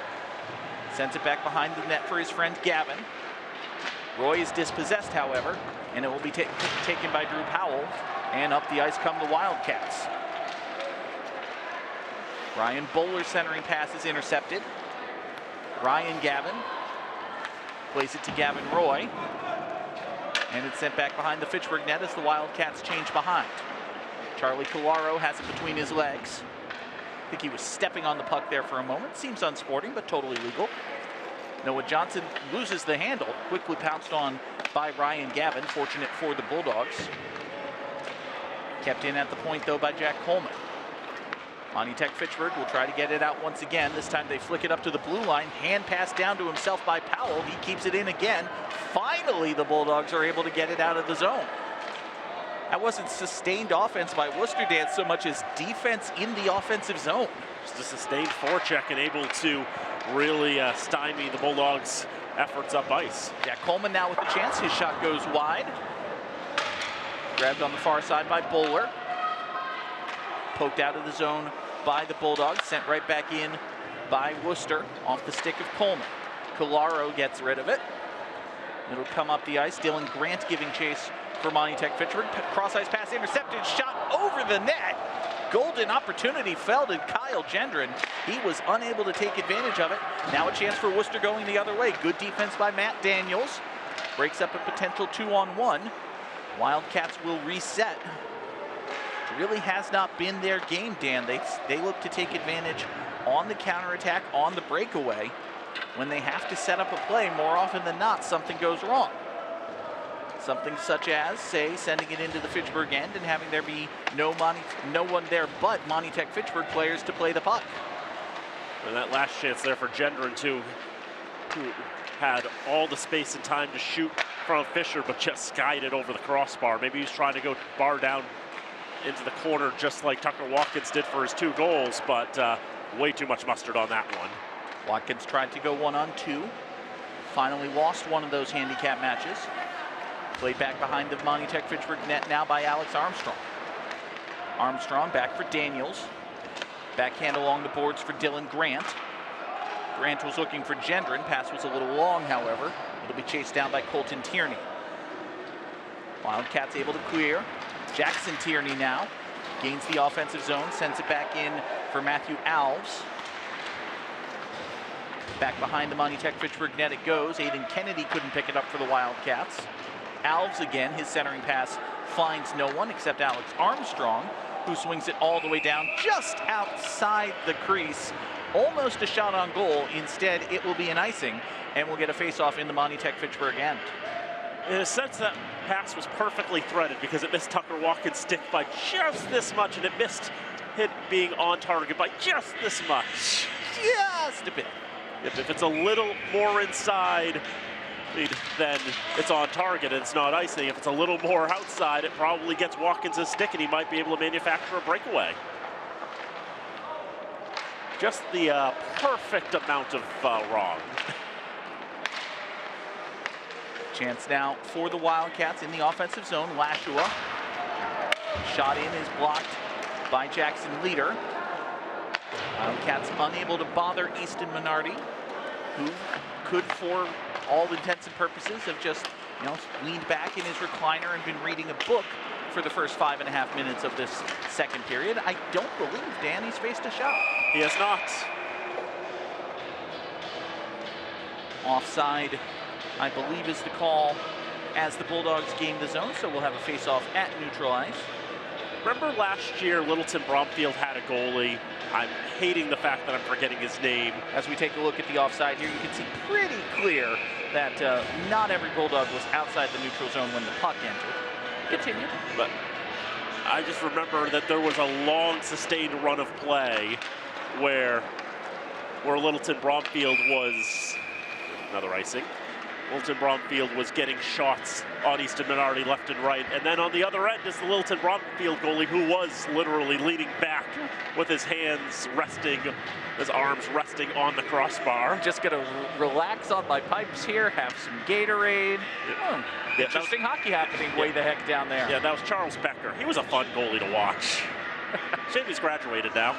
Sends it back behind the net for his friend Gavin. Roy is dispossessed, however, and it will be taken by Drew Powell, and up the ice come the Wildcats. Ryan Bowler's centering pass is intercepted. Ryan Gavin Plays it to Gavin Roy. And it's sent back behind the Fitchburg net as the Wildcats change behind. Charlie Collaro has it between his legs. I think he was stepping on the puck there for a moment. Seems unsporting, but totally legal. Noah Johnson loses the handle. Quickly pounced on by Ryan Gavin. Fortunate for the Bulldogs. Kept in at the point, though, by Jack Coleman. Monty Tech Fitchburg will try to get it out once again. This time they flick it up to the blue line. Hand pass down to himself by Powell. He keeps it in again. Finally, the Bulldogs are able to get it out of the zone. That wasn't sustained offense by Worcester, Dan, so much as defense in the offensive zone. Just a sustained forecheck and able to really stymie the Bulldogs' efforts up ice. Yeah, Coleman now with a chance. His shot goes wide. Grabbed on the far side by Bowler. Poked out of the zone by the Bulldogs. Sent right back in by Worcester off the stick of Coleman. Collaro gets rid of it. It'll come up the ice. Dylan Grant giving chase for Monty Tech Fitchburg. Cross ice pass intercepted. Shot over the net. Golden opportunity fell to Kyle Gendron. He was unable to take advantage of it. Now a chance for Worcester going the other way. Good defense by Matt Daniels. Breaks up a potential 2-on-1. Wildcats will reset. Really has not been their game, Dan. They look to take advantage on the counterattack, on the breakaway. When they have to set up a play, more often than not, something goes wrong. Something such as, say, sending it into the Fitchburg end and having there be no one there but Monty Tech Fitchburg players to play the puck. And that last chance there for Gendron, too, who had all the space and time to shoot from Fisher, but just skied it over the crossbar. Maybe he's trying to go bar down into the corner just like Tucker Watkins did for his 2 goals, but way too much mustard on that one. Watkins tried to go 1-on-2. Finally lost one of those handicap matches. Played back behind the Monty Tech Fitchburg net now by Alex Armstrong. Armstrong back for Daniels. Backhand along the boards for Dylan Grant. Grant was looking for Gendron. Pass was a little long, however. It'll be chased down by Colton Tierney. Wildcats able to clear. Jackson Tierney now gains the offensive zone, sends it back in for Matthew Alves. Back behind the Monty Tech Fitchburg net it goes. Aiden Kennedy couldn't pick it up for the Wildcats. Alves again, his centering pass finds no one except Alex Armstrong, who swings it all the way down just outside the crease. Almost a shot on goal. Instead, it will be an icing, and we'll get a face-off in the Monty Tech Fitchburg end. In a sense, that pass was perfectly threaded because it missed Tucker Watkins' stick by just this much, and it missed it being on target by just this much. Just a bit. If it's a little more inside, then it's on target and it's not icing. If it's a little more outside, it probably gets Watkins' stick and he might be able to manufacture a breakaway. Just the perfect amount of wrong. Chance now for the Wildcats in the offensive zone. Lashua. Shot in is blocked by Jackson Leader. Wildcats unable to bother Easton Minardi, who could, for all intents and purposes, have just leaned back in his recliner and been reading a book for the first 5.5 minutes of this second period. I don't believe Danny's faced a shot. He has not. Offside, I believe, is the call as the Bulldogs gain the zone, so we'll have a face-off at neutral ice. Remember last year, Littleton Bromfield had a goalie. I'm hating the fact that I'm forgetting his name. As we take a look at the offside here, you can see pretty clear that not every Bulldog was outside the neutral zone when the puck entered. Continue. But I just remember that there was a long, sustained run of play where Littleton Bromfield was, another icing, Littleton Bromfield was getting shots on Easton Minardi left and right. And then on the other end is the Littleton Bromfield goalie, who was literally leaning back with his hands resting, his arms resting on the crossbar. Just gonna relax on my pipes here, have some Gatorade. Yeah. Interesting hockey happening way the heck down there. Yeah, that was Charles Becker. He was a fun goalie to watch. Shame he's graduated now.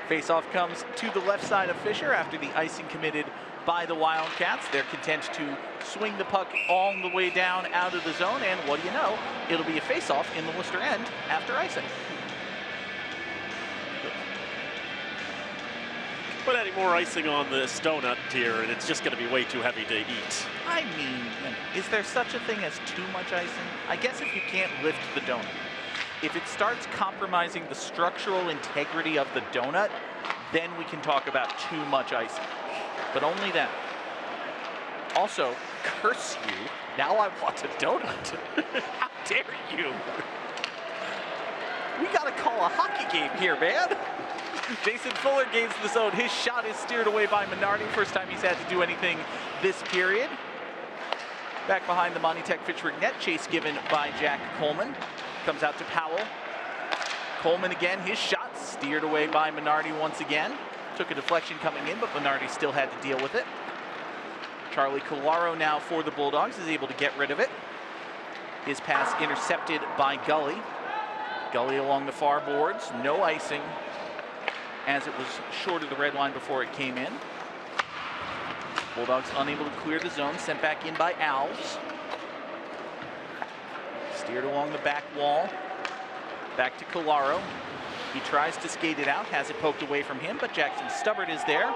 Face-off comes to the left side of Fisher after the icing committed by the Wildcats. They're content to swing the puck all the way down out of the zone, and what do you know, it'll be a face-off in the Worcester end after icing. put any more icing on this donut here, and it's just going to be way too heavy to eat. I mean, is there such a thing as too much icing? I guess if you can't lift the donut. If it starts compromising the structural integrity of the donut, then we can talk about too much icing. But only then. Also, curse you, now I want a donut. How dare you? We gotta call a hockey game here, man. Jason Fuller gains the zone. His shot is steered away by Minardi. First time he's had to do anything this period. Back behind the Monty Tech Fitchburg net, chase given by Jack Coleman. Comes out to Powell. Coleman again, his shot steered away by Minardi once again. Took a deflection coming in, but Minardi still had to deal with it. Charlie Collaro now for the Bulldogs is able to get rid of it. His pass intercepted by Gully. Gully along the far boards, no icing as it was short of the red line before it came in. Bulldogs unable to clear the zone, sent back in by Alves. Steered along the back wall. Back to Collaro. He tries to skate it out, has it poked away from him, but Jackson Stubbard is there.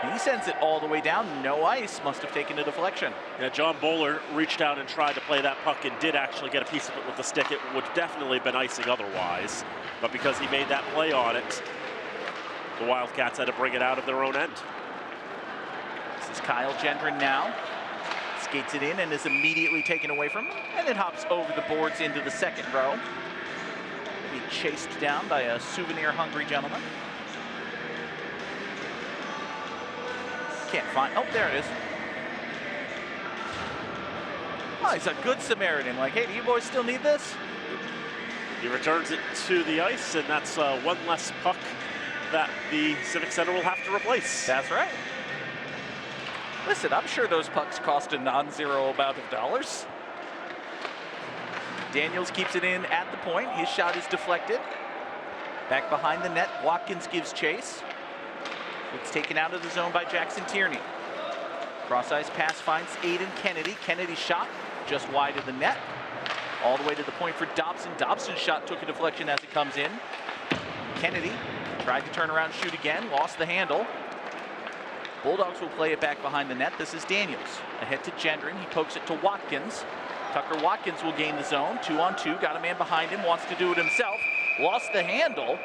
And he sends it all the way down. No ice, must have taken a deflection. Yeah, John Bowler reached out and tried to play that puck and did actually get a piece of it with the stick. It would definitely have been icing otherwise. But because he made that play on it, the Wildcats had to bring it out of their own end. This is Kyle Gendron now. Skates it in and is immediately taken away from him. And it hops over the boards into the second row. Be chased down by a souvenir-hungry gentleman. Can't find, oh, there it is. Oh, he's a good Samaritan. Like, hey, do you boys still need this? He returns it to the ice, and that's one less puck that the Civic Center will have to replace. That's right. Listen, I'm sure those pucks cost a non-zero amount of dollars. Daniels keeps it in at the point. His shot is deflected. Back behind the net, Watkins gives chase. It's taken out of the zone by Jackson Tierney. Cross-ice pass finds Aiden Kennedy. Kennedy's shot just wide of the net. All the way to the point for Dobson. Dobson's shot took a deflection as it comes in. Kennedy tried to turn around and shoot again, lost the handle. Bulldogs will play it back behind the net. This is Daniels. Ahead to Gendron. He pokes it to Watkins. Tucker Watkins will gain the zone. 2-on-2. Got a man behind him. Wants to do it himself. Lost the handle.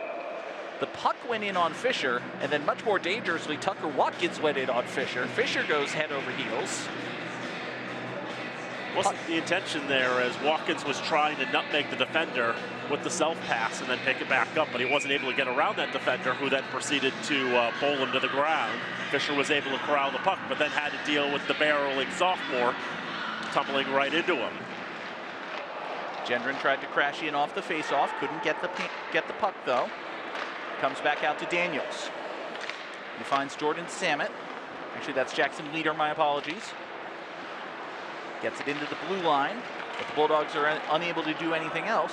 The puck went in on Fisher, and then much more dangerously, Tucker Watkins went in on Fisher. Fisher goes head over heels. Wasn't the intention there, as Watkins was trying to nutmeg the defender with the self-pass and then pick it back up, but he wasn't able to get around that defender, who then proceeded to bowl him to the ground. Fisher was able to corral the puck, but then had to deal with the barreling sophomore tumbling right into him. Gendron tried to crash in off the face-off, couldn't get the puck though. Comes back out to Daniels. He finds Jordan Samet. Actually, that's Jackson Leader, my apologies. Gets it into the blue line, but the Bulldogs are unable to do anything else.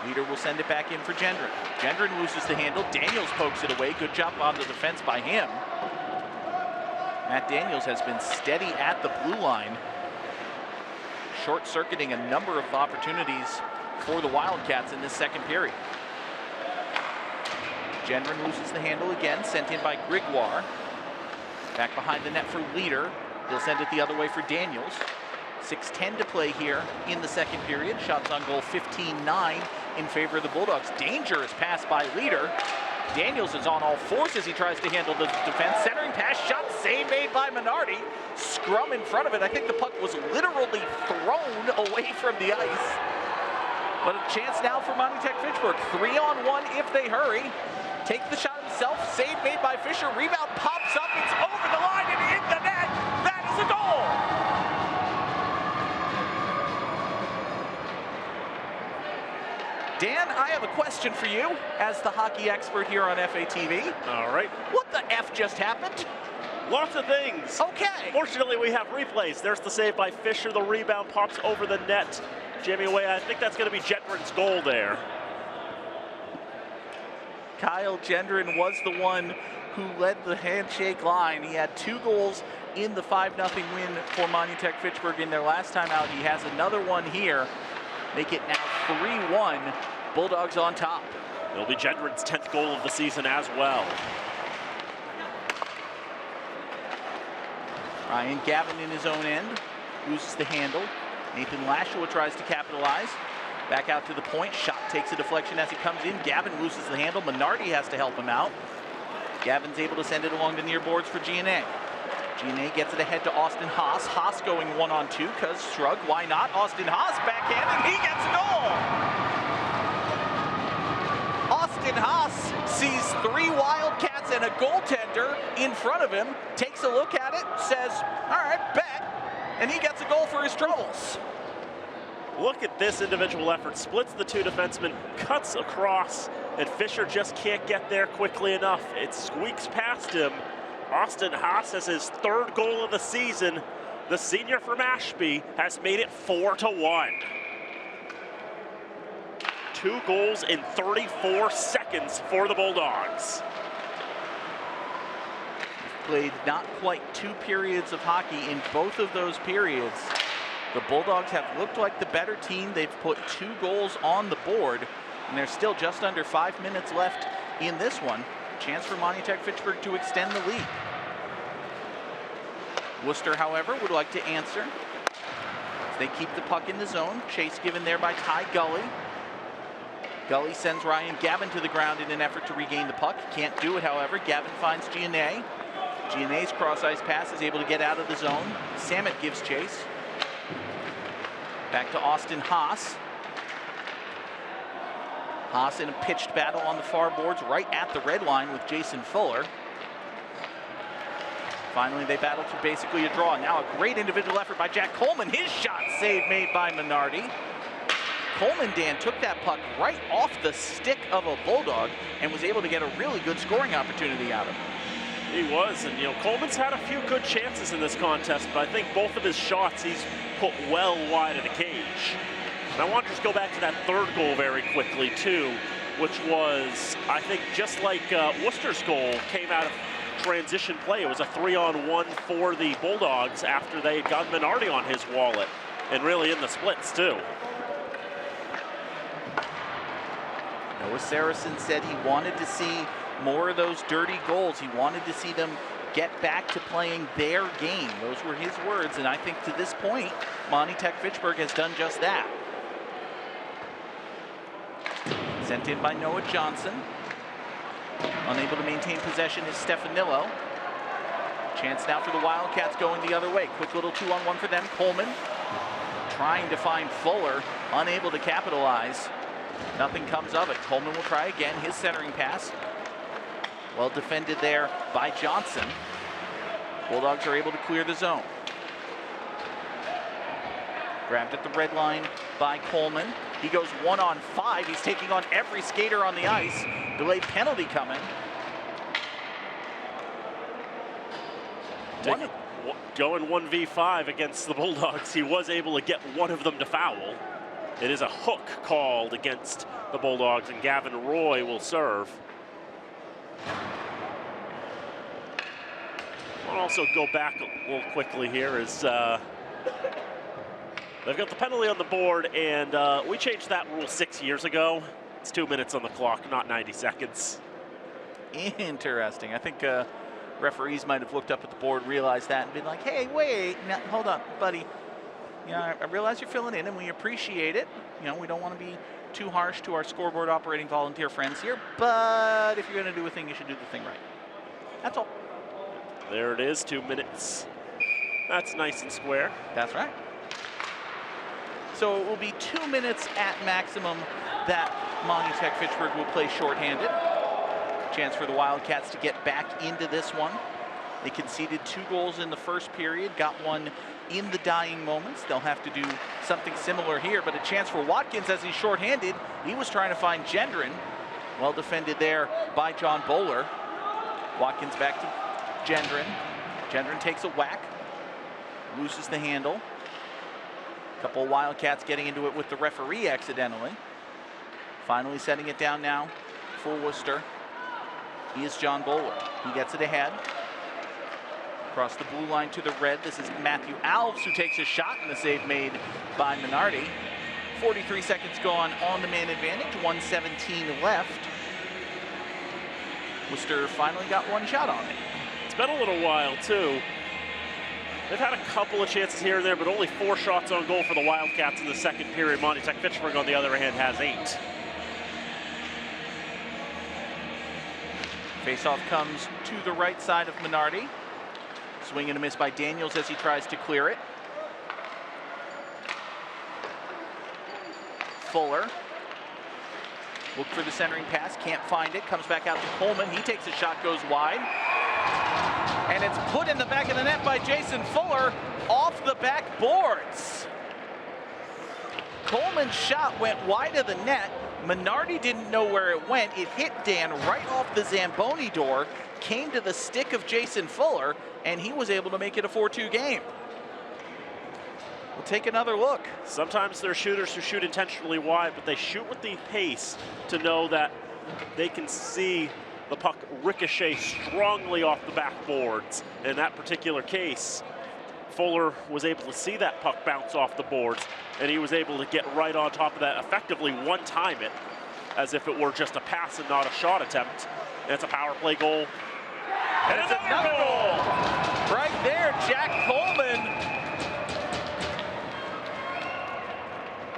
Leader will send it back in for Gendron. Gendron loses the handle. Daniels pokes it away. Good job on the defense by him. Matt Daniels has been steady at the blue line, short-circuiting a number of opportunities for the Wildcats in this second period. Gendron loses the handle again, sent in by Gregoire. Back behind the net for Leader. He'll send it the other way for Daniels. 6:10 to play here in the second period. Shots on goal 15-9 in favor of the Bulldogs. Dangerous pass by Leader. Daniels is on all fours as he tries to handle the defense. Centering pass, shot, save made by Minardi. Scrum in front of it. I think the puck was literally thrown away from the ice. But a chance now for Monty Tech Fitchburg. 3-on-1 if they hurry. Take the shot himself. Save made by Fisher. Rebound pops up. It's over the line and in the net. That is a goal. Dan, I have a question for you as the hockey expert here on FATV. All right. What the F just happened? Lots of things. Okay. Fortunately, we have replays. There's the save by Fisher. The rebound pops over the net. Jamming away. I think that's going to be Gendron's goal there. Kyle Gendron was the one who led the handshake line. He had 2 goals in the 5-0 win for Monty Tech Fitchburg in their last time out. He has another one here. Make it now 3-1. Bulldogs on top. It'll be Gendron's 10th goal of the season as well. Ryan Gavin in his own end, loses the handle. Nathan Lashua tries to capitalize. Back out to the point, shot takes a deflection as he comes in. Gavin loses the handle, Minardi has to help him out. Gavin's able to send it along the near boards for GNA. GNA gets it ahead to Austin Haas. Haas going 1-on-2, cause shrug, why not? Austin Haas backhanded, he gets a goal! Austin Haas sees 3 Wildcats and a goaltender in front of him, takes a look at it, says, all right, bet, and he gets a goal for his troubles. Look at this individual effort, splits the 2 defensemen, cuts across, and Fisher just can't get there quickly enough. It squeaks past him. Austin Haas has his 3rd goal of the season. The senior from Ashby has made it 4-1. 2 goals in 34 seconds for the Bulldogs. Played not quite 2 periods of hockey. In both of those periods, the Bulldogs have looked like the better team. They've put 2 goals on the board, and there's still just under 5 minutes left in this one. Chance for MT-FHS to extend the lead. Worcester, however, would like to answer. As they keep the puck in the zone. Chase given there by Ty Gully. Gully sends Ryan Gavin to the ground in an effort to regain the puck. Can't do it, however. Gavin finds GNA. GNA's cross-ice pass is able to get out of the zone. Samet gives chase. Back to Austin Haas. Haas in a pitched battle on the far boards right at the red line with Jason Fuller. Finally, they battle to basically a draw. Now a great individual effort by Jack Coleman. His shot save made by Minardi. Coleman, Dan, took that puck right off the stick of a Bulldog and was able to get a really good scoring opportunity out of him. He was, and Coleman's had a few good chances in this contest, but I think both of his shots he's put well wide of the cage. And I want to just go back to that 3rd goal very quickly, too, which was, I think, just like Worcester's goal came out of transition play. It was a 3-on-1 for the Bulldogs after they had got Minardi on his wallet, and really in the splits, too. Noah Saracen said he wanted to see more of those dirty goals. He wanted to see them get back to playing their game. Those were his words, and I think to this point, MT-FHS has done just that. Sent in by Noah Johnson. Unable to maintain possession is Stefanillo. Chance now for the Wildcats going the other way. Quick little 2-on-1 for them. Coleman trying to find Fuller, unable to capitalize. Nothing comes of it. Coleman will try again. His centering pass. Well defended there by Johnson. Bulldogs are able to clear the zone. Grabbed at the red line by Coleman. He goes 1-on-5. He's taking on every skater on the ice. Delayed penalty coming. Going 1v5 against the Bulldogs, he was able to get one of them to foul. It is a hook called against the Bulldogs, and Gavin Roy will serve. I'll also go back a little quickly here as they've got the penalty on the board, and we changed that rule 6 years ago. It's 2 minutes on the clock, not 90 seconds. Interesting. I think referees might have looked up at the board, realized that, and been like, hey, wait, now, hold on, buddy. I realize you're filling in, and we appreciate it. We don't want to be too harsh to our scoreboard operating volunteer friends here, but if you're going to do a thing, you should do the thing right. That's all. There it is, 2 minutes. That's nice and square. That's right. So it will be 2 minutes at maximum that MT-FHS will play shorthanded. Chance for the Wildcats to get back into this one. They conceded 2 goals in the first period, got one in the dying moments. They'll have to do something similar here, but a chance for Watkins as he's shorthanded. He was trying to find Gendron. Well defended there by John Bowler. Watkins back to Gendron. Gendron takes a whack, loses the handle. A couple of Wildcats getting into it with the referee accidentally. Finally setting it down now for Worcester. He is John Bowler. He gets it ahead. Across the blue line to the red, this is Matthew Alves who takes a shot, and the save made by Minardi. 43 seconds gone on the man advantage, 1:17 left. Worcester finally got one shot on it. It's been a little while too. They've had a couple of chances here and there, but only 4 shots on goal for the Wildcats in the second period. Monty Tech Fitchburg, on the other hand, has 8. Faceoff comes to the right side of Minardi. Swing and a miss by Daniels as he tries to clear it. Fuller. Look for the centering pass, can't find it. Comes back out to Coleman. He takes a shot, goes wide. And it's put in the back of the net by Jason Fuller off the back boards. Coleman's shot went wide of the net. Minardi didn't know where it went. It hit Dan right off the Zamboni door, came to the stick of Jason Fuller, and he was able to make it a 4-2 game. We'll take another look. Sometimes there are shooters who shoot intentionally wide, but they shoot with the pace to know that they can see the puck ricochet strongly off the backboards. In that particular case, Fuller was able to see that puck bounce off the boards, and he was able to get right on top of that, effectively one-time it, as if it were just a pass and not a shot attempt. And it's a power play goal. And it's another goal! Right there, Jack Coleman.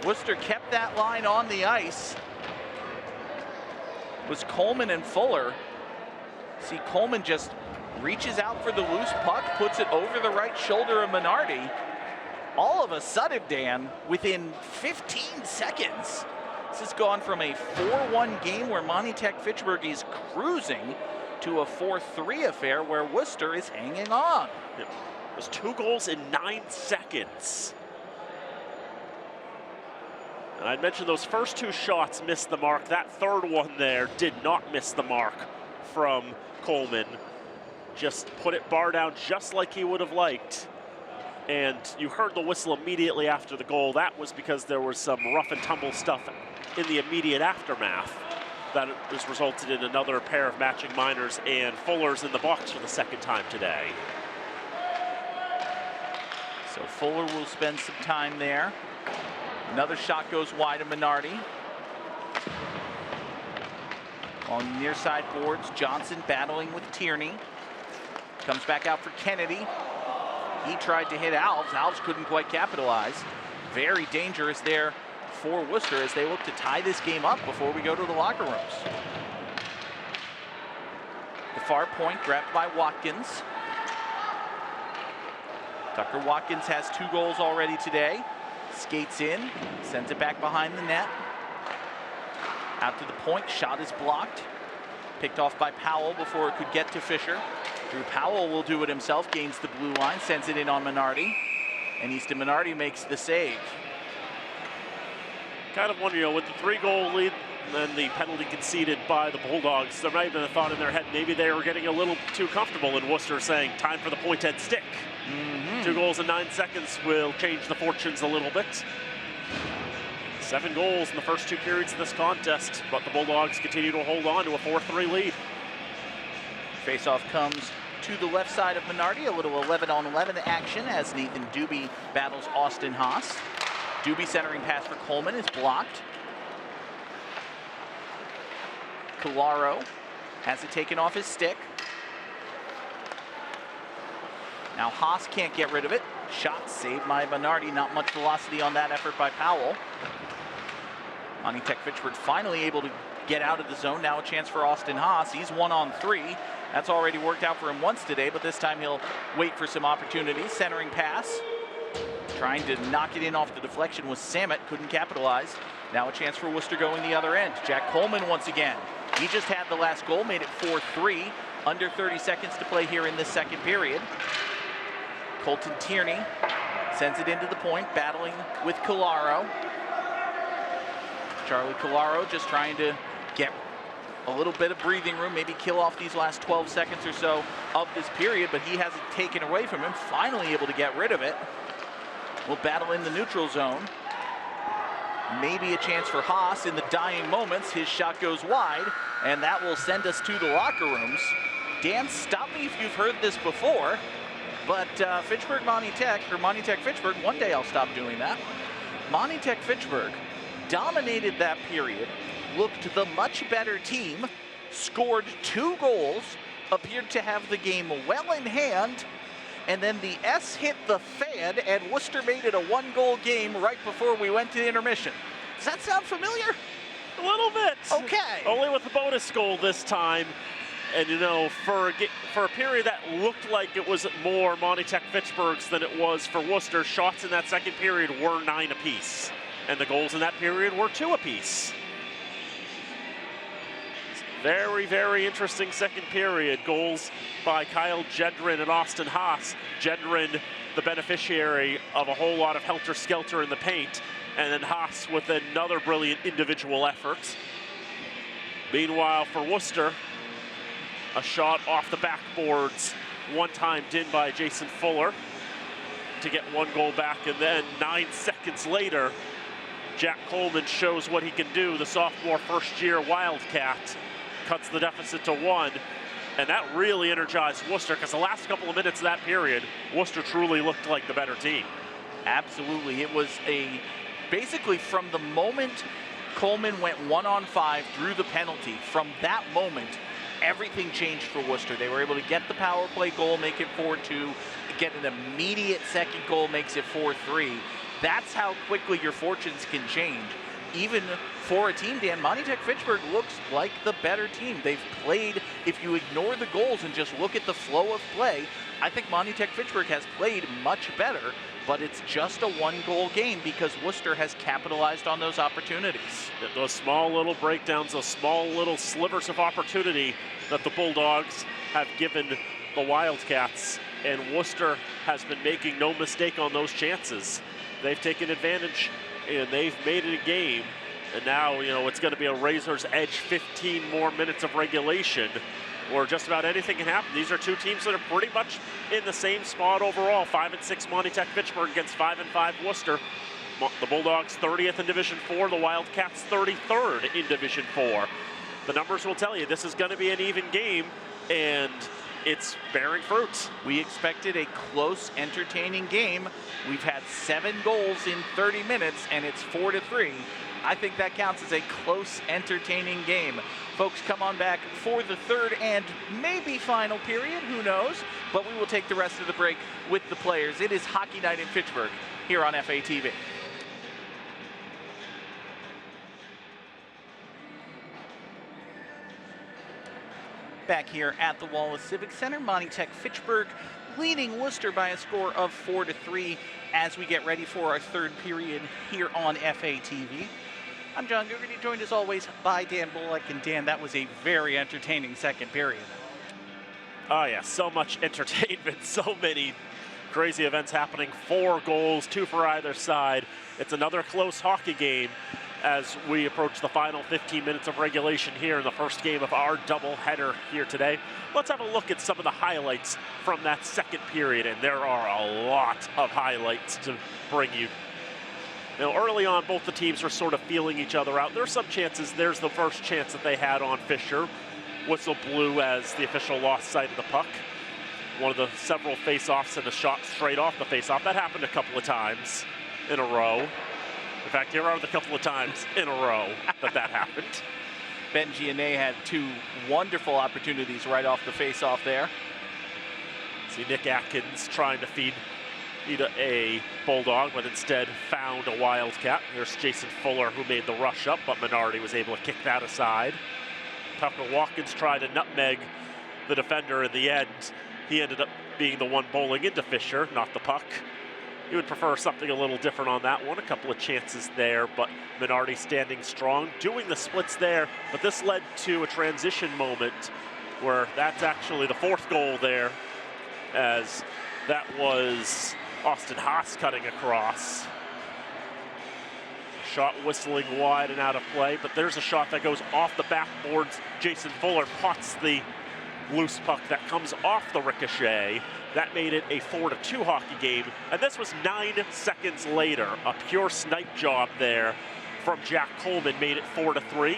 Worcester kept that line on the ice. It was Coleman and Fuller. See, Coleman just reaches out for the loose puck, puts it over the right shoulder of Minardi. All of a sudden, Dan, within 15 seconds, this has gone from a 4-1 game where Monty Tech Fitchburg is cruising to a 4-3 affair where Worcester is hanging on. It was 2 goals in 9 seconds. And I'd mentioned those first 2 shots missed the mark. That third one there did not miss the mark from Coleman. Just put it bar down just like he would have liked. And you heard the whistle immediately after the goal. That was because there was some rough and tumble stuff in the immediate aftermath that has resulted in another pair of matching minors, and Fuller's in the box for the second time today. So Fuller will spend some time there. Another shot goes wide of Minardi. On the near side boards, Johnson battling with Tierney. Comes back out for Kennedy. He tried to hit Alves. Alves couldn't quite capitalize. Very dangerous there for Worcester as they look to tie this game up before we go to the locker rooms. The far point grabbed by Watkins. Tucker Watkins has 2 goals already today. Skates in, sends it back behind the net. Out to the point, shot is blocked. Picked off by Powell before it could get to Fisher. Drew Powell will do it himself, gains the blue line, sends it in on Minardi. And Easton Minardi makes the save. Kind of wonder, with the 3-goal lead and then the penalty conceded by the Bulldogs, there might have been a thought in their head, maybe they were getting a little too comfortable, and Worcester saying, time for the pointed stick. 2 goals in 9 seconds will change the fortunes a little bit. 7 goals in the first 2 periods of this contest, but the Bulldogs continue to hold on to a 4-3 lead. Faceoff comes to the left side of Minardi, a little 11-on-11 action as Nathan Doobie battles Austin Haas. Doobie centering pass for Coleman is blocked. Colaro has it taken off his stick. Now Haas can't get rid of it. Shot saved by Minardi, not much velocity on that effort by Powell. Monty Tech Fitchburg finally able to get out of the zone. Now a chance for Austin Haas. He's 1-on-3. That's already worked out for him once today, but this time he'll wait for some opportunities. Centering pass. Trying to knock it in off the deflection was Samet, couldn't capitalize. Now a chance for Worcester going the other end. Jack Coleman once again. He just had the last goal, made it 4-3. Under 30 seconds to play here in this second period. Colton Tierney sends it into the point, battling with Colaro. Charlie Colaro just trying to get a little bit of breathing room, maybe kill off these last 12 seconds or so of this period, but he has it taken away from him, finally able to get rid of it. Will battle in the neutral zone. Maybe a chance for Haas in the dying moments. His shot goes wide, and that will send us to the locker rooms. Dan, stop me if you've heard this before, but Fitchburg Monty Tech, or Monty Tech Fitchburg, one day I'll stop doing that. Monty Tech Fitchburg dominated that period, looked the much better team, scored 2 goals, appeared to have the game well in hand, and then the S hit the fan, and Worcester made it a 1-goal game right before we went to intermission. Does that sound familiar? A little bit. Okay. Only with the bonus goal this time. And you know, for a period that looked like it was more Monty Tech Fitchburg's than it was for Worcester, shots in that second period were 9 apiece. And the goals in that period were 2 apiece. Very, very interesting second period. Goals by Kyle Gendron and Austin Haas. Gendron, the beneficiary of a whole lot of helter-skelter in the paint, and then Haas with another brilliant individual effort. Meanwhile, for Worcester, a shot off the backboards, one timed in by Jason Fuller to get 1 goal back, and then 9 seconds later, Jack Coleman shows what he can do. The sophomore first-year Wildcat cuts the deficit to 1, and that really energized Worcester, because the last couple of minutes of that period, Worcester truly looked like the better team. Absolutely. It was basically from the moment Coleman went 1-on-5 through the penalty, from that moment, everything changed for Worcester. They were able to get the power play goal, make it 4-2, get an immediate second goal, makes it 4-3. That's how quickly your fortunes can change. Even for a team, Dan, Monty Tech Fitchburg looks like the better team. They've played, if you ignore the goals and just look at the flow of play, I think Monty Tech Fitchburg has played much better, but it's just a 1-goal game because Worcester has capitalized on those opportunities. Those small little breakdowns, those small little slivers of opportunity that the Bulldogs have given the Wildcats, and Worcester has been making no mistake on those chances. They've taken advantage and they've made it a game, and now, you know, it's going to be a razor's edge 15 more minutes of regulation or just about anything can happen. These are two teams that are pretty much in the same spot overall. 5-6 Monty Tech Fitchburg against 5-5 Worcester. The Bulldogs 30th in Division 4, the Wildcats 33rd in Division 4. The numbers will tell you this is going to be an even game, and it's bearing fruit. We expected a close, entertaining game. We've had 7 goals in 30 minutes, and it's 4-3. I think that counts as a close, entertaining game. Folks, come on back for the third and maybe final period, who knows? But we will take the rest of the break with the players. It is Hockey Night in Fitchburg here on FATV. Back here at the Wallace Civic Center, Monty Tech Fitchburg leading Worcester by a score of 4-3 as we get ready for our third period here on FATV. I'm John Gogarty, joined as always by Dan Bullock. And Dan, that was a very entertaining second period. Oh yeah, so much entertainment, so many crazy events happening. 4 goals, 2 for either side. It's another close hockey game as we approach the final 15 minutes of regulation here in the first game of our doubleheader here today. Let's have a look at some of the highlights from that second period, and there are a lot of highlights to bring you. Now, early on, both the teams were sort of feeling each other out. There's some chances. There's the first chance that they had on Fisher. Whistle blew as the official lost sight of the puck. One of the several face-offs and a shot straight off the face-off. That happened a couple of times in a row. In fact, here are the couple of times in a row that happened. Ben Giannet had 2 wonderful opportunities right off the face-off there. See Nick Atkins trying to feed a Bulldog, but instead found a Wildcat. There's Jason Fuller, who made the rush up, but Minardi was able to kick that aside. Tucker Watkins tried to nutmeg the defender in the end. He ended up being the one bowling into Fisher, not the puck. He would prefer something a little different on that one. A couple of chances there, but Minardi standing strong, doing the splits there. But this led to a transition moment where that's actually the 4th goal there, as that was Austin Haas cutting across. Shot whistling wide and out of play, but there's a shot that goes off the backboards. Jason Fuller pots the loose puck that comes off the ricochet. That made it a 4-2 hockey game, and this was 9 seconds later. A pure snipe job there from Jack Coleman made it 4-3.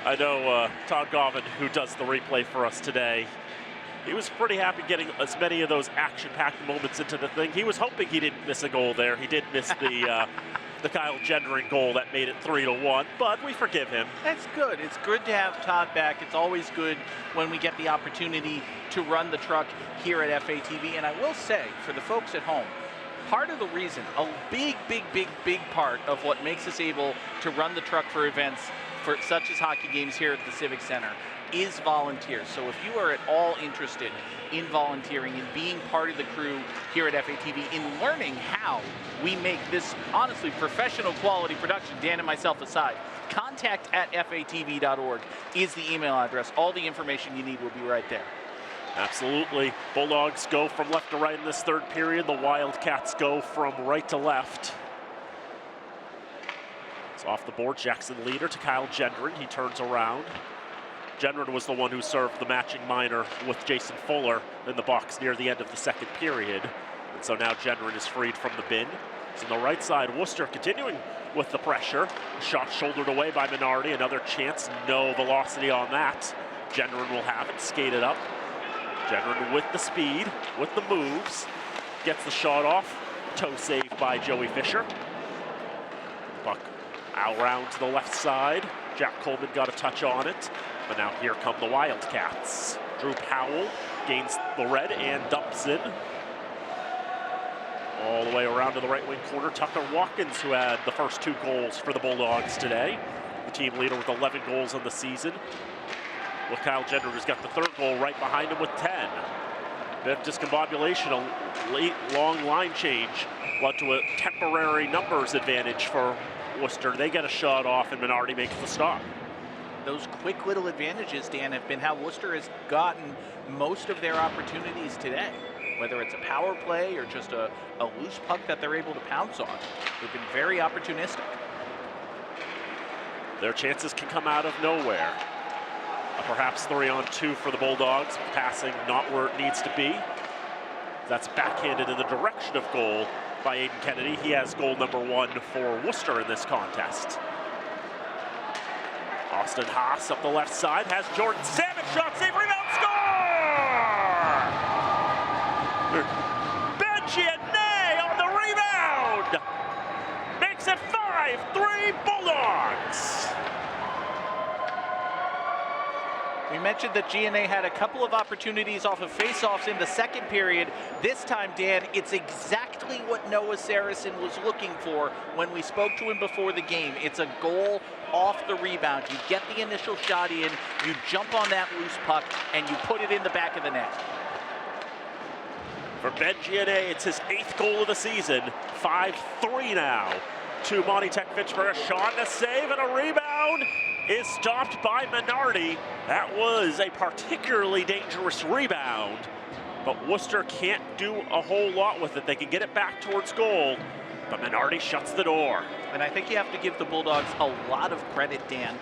I know Todd Govan, who does the replay for us today, he was pretty happy getting as many of those action-packed moments into the thing. He was hoping he didn't miss a goal there. He did miss the the Kyle Gendron goal that made it 3-1, but we forgive him. That's good. It's good to have Todd back. It's always good when we get the opportunity to run the truck here at FATV. And I will say, for the folks at home, part of the reason, a big part of what makes us able to run the truck for events for such as hockey games here at the Civic Center is volunteers. So if you are at all interested in volunteering and being part of the crew here at FATV, in learning how we make this honestly professional quality production, Dan and myself aside, contact@fatv.org is the email address. All the information you need will be right there. Absolutely. Bulldogs go from left to right in this third period. The Wildcats go from right to left. It's off the board. Jackson Leader to Kyle Gendron. He turns around. Gendron was the one who served the matching minor with Jason Fuller in the box near the end of the second period. And so now Gendron is freed from the bin. So on the right side, Worcester continuing with the pressure. Shot shouldered away by Minardi. Another chance. No velocity on that. Gendron will have it. Skated up. Gendron with the speed, with the moves. Gets the shot off. Toe save by Joey Fisher. Puck out round to the left side. Jack Coleman got a touch on it. But now here come the Wildcats. Drew Powell gains the red and dumps in. All the way around to the right wing corner. Tucker Watkins, who had the first 2 goals for the Bulldogs today. The team leader with 11 goals on the season. Well, Kyle Gendron has got the 3rd goal right behind him with 10. Bit of discombobulation, a late long line change led to a temporary numbers advantage for Worcester. They get a shot off and Minardi makes the stop. Those quick little advantages, Dan, have been how Worcester has gotten most of their opportunities today. Whether it's a power play or just a loose puck that they're able to pounce on. They've been very opportunistic. Their chances can come out of nowhere. Perhaps 3-on-2 for the Bulldogs. Passing not where it needs to be. That's backhanded in the direction of goal by Aiden Kennedy. He has goal number 1 for Worcester in this contest. Austin Haas up the left side has Jordan Savage, shot, save, rebound, score! Benchiane on the rebound! Makes it 5-3 Bulldogs! We mentioned that GNA had a couple of opportunities off of faceoffs in the second period. This time, Dan, it's exactly what Noah Saracen was looking for when we spoke to him before the game. It's a goal off the rebound. You get the initial shot in, you jump on that loose puck, and you put it in the back of the net. For Benchiane, it's his 8th goal of the season. 5-3 now to MT-FHS. A shot and a save and a rebound is stopped by Minardi. That was a particularly dangerous rebound, but Worcester can't do a whole lot with it. They can get it back towards goal, but Minardi shuts the door. And I think you have to give the Bulldogs a lot of credit, Dan.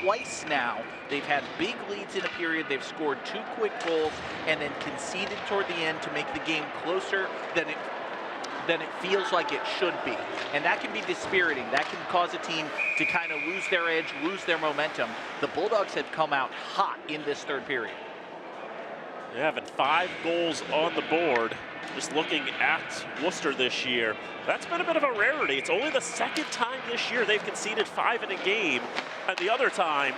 Twice now, they've had big leads in a period. They've scored 2 quick goals and then conceded toward the end to make the game closer than it feels like it should be. And that can be dispiriting. That can cause a team to kind of lose their edge, lose their momentum. The Bulldogs have come out hot in this third period. They're having 5 goals on the board. Just looking at Worcester this year, that's been a bit of a rarity. It's only the 2nd time this year they've conceded 5 in a game, and the other time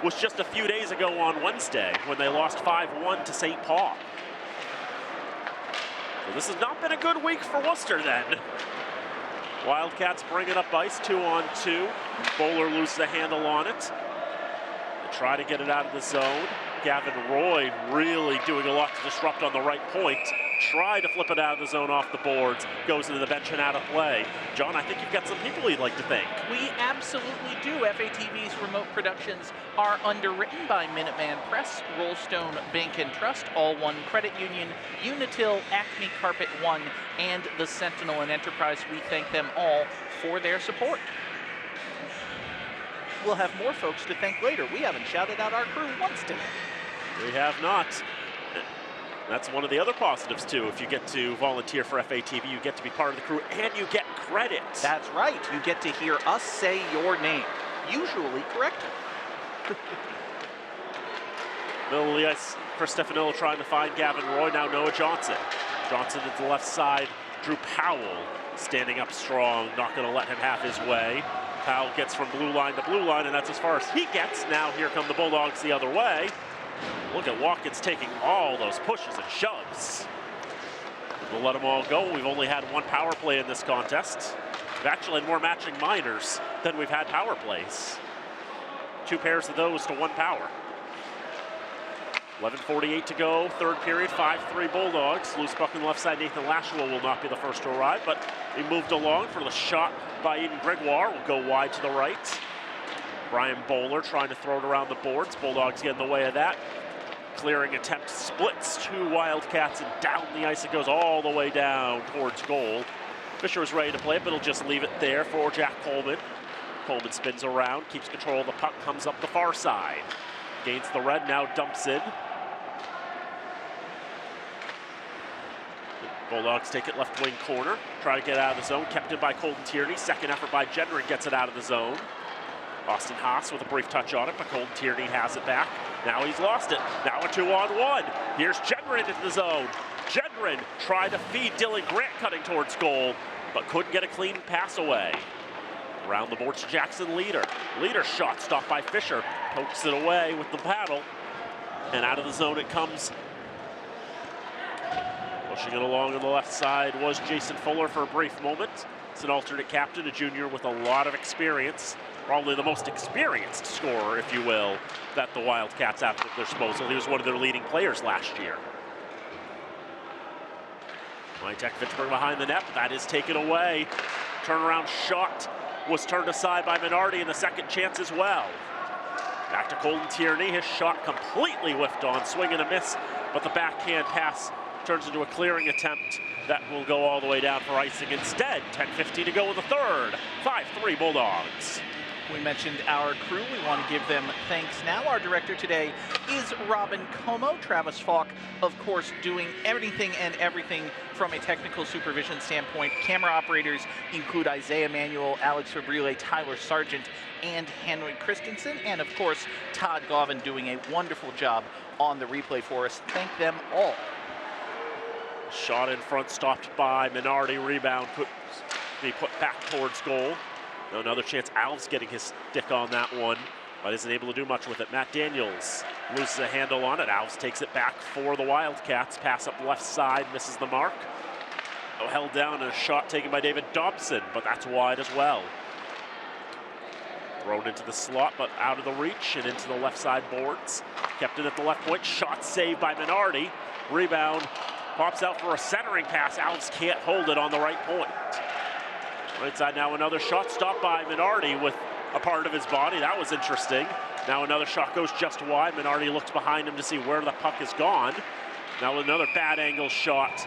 was just a few days ago on Wednesday when they lost 5-1 to St. Paul. So this has not been a good week for Worcester then. Wildcats bringing up ice, 2-on-2. Bowler loses a handle on it. They try to get it out of the zone. Gavin Roy really doing a lot to disrupt on the right point. Try to flip it out of the zone off the boards. Goes into the bench and out of play. John, I think you've got some people you'd like to thank. We absolutely do. FATV's remote productions are underwritten by Minuteman Press, Rollstone Bank and Trust, All One Credit Union, Unitil, Acme Carpet One, and the Sentinel and Enterprise. We thank them all for their support. We'll have more folks to thank later. We haven't shouted out our crew once today. We have not. That's one of the other positives, too. If you get to volunteer for FATV, you get to be part of the crew, and you get credit. That's right. You get to hear us say your name, usually correctly. Middle of the ice, Chris Stefanillo trying to find Gavin Roy. Now Noah Johnson. Johnson at the left side. Drew Powell standing up strong, not going to let him have his way. Powell gets from blue line to blue line, and that's as far as he gets. Now here come the Bulldogs the other way. Look at Watkins taking all those pushes and shoves. We'll let them all go. We've only had one power play in this contest. We've actually had more matching minors than we've had power plays. 2 pairs of those to 1 power. 11:48 to go, third period, 5-3 Bulldogs. Loose puck on the left side, Nathan Lashua will not be the first to arrive, but he moved along for the shot by Eden Gregoire. Will go wide to the right. Brian Bowler trying to throw it around the boards. Bulldogs get in the way of that. Clearing attempt splits 2 Wildcats, and down the ice it goes all the way down towards goal. Fisher is ready to play it, but he'll just leave it there for Jack Coleman. Coleman spins around, keeps control of the puck, comes up the far side. Gains the red, now dumps in. Bulldogs take it left wing corner, try to get out of the zone, kept in by Colton Tierney. Second effort by Jenrin gets it out of the zone. Austin Haas with a brief touch on it, but Colton Tierney has it back. Now he's lost it. Now a 2-on-1. Here's Jenrin into the zone. Jenrin tried to feed Dylan Grant cutting towards goal, but couldn't get a clean pass away. Around the boards to Jackson Leader. Leader's shot stopped by Fisher. Pokes it away with the paddle. And out of the zone it comes. Pushing it along on the left side was Jason Fuller for a brief moment. It's an alternate captain, a junior with a lot of experience. Probably the most experienced scorer, if you will, that the Wildcats have at their disposal. He was one of their leading players last year. MT-FHS behind the net, that is taken away. Turnaround shot was turned aside by Minardi in the second chance as well. Back to Colton Tierney, his shot completely whiffed on, swing and a miss, but the backhand pass turns into a clearing attempt that will go all the way down for icing instead. 10:50 to go in the third. 5-3 Bulldogs. We mentioned our crew. We want to give them thanks now. Our director today is Robin Como. Travis Falk, of course, doing anything and everything from a technical supervision standpoint. Camera operators include Isaiah Manuel, Alex Fabrile, Tyler Sargent, and Henry Christensen. And, of course, Todd Gauvin doing a wonderful job on the replay for us. Thank them all. Shot in front, stopped by Minardi. Rebound could be put back towards goal. Another chance. Alves getting his stick on that one, but isn't able to do much with it. Matt Daniels loses a handle on it. Alves takes it back for the Wildcats. Pass up left side, misses the mark. Held down and a shot taken by David Dobson, but that's wide as well. Thrown into the slot, but out of the reach and into the left side boards. Kept it at the left point. Shot saved by Minardi. Rebound pops out for a centering pass. Alves can't hold it on the right point. Right side now, another shot stopped by Minardi with a part of his body. That was interesting. Now another shot goes just wide. Minardi looks behind him to see where the puck has gone. Now another bad angle shot.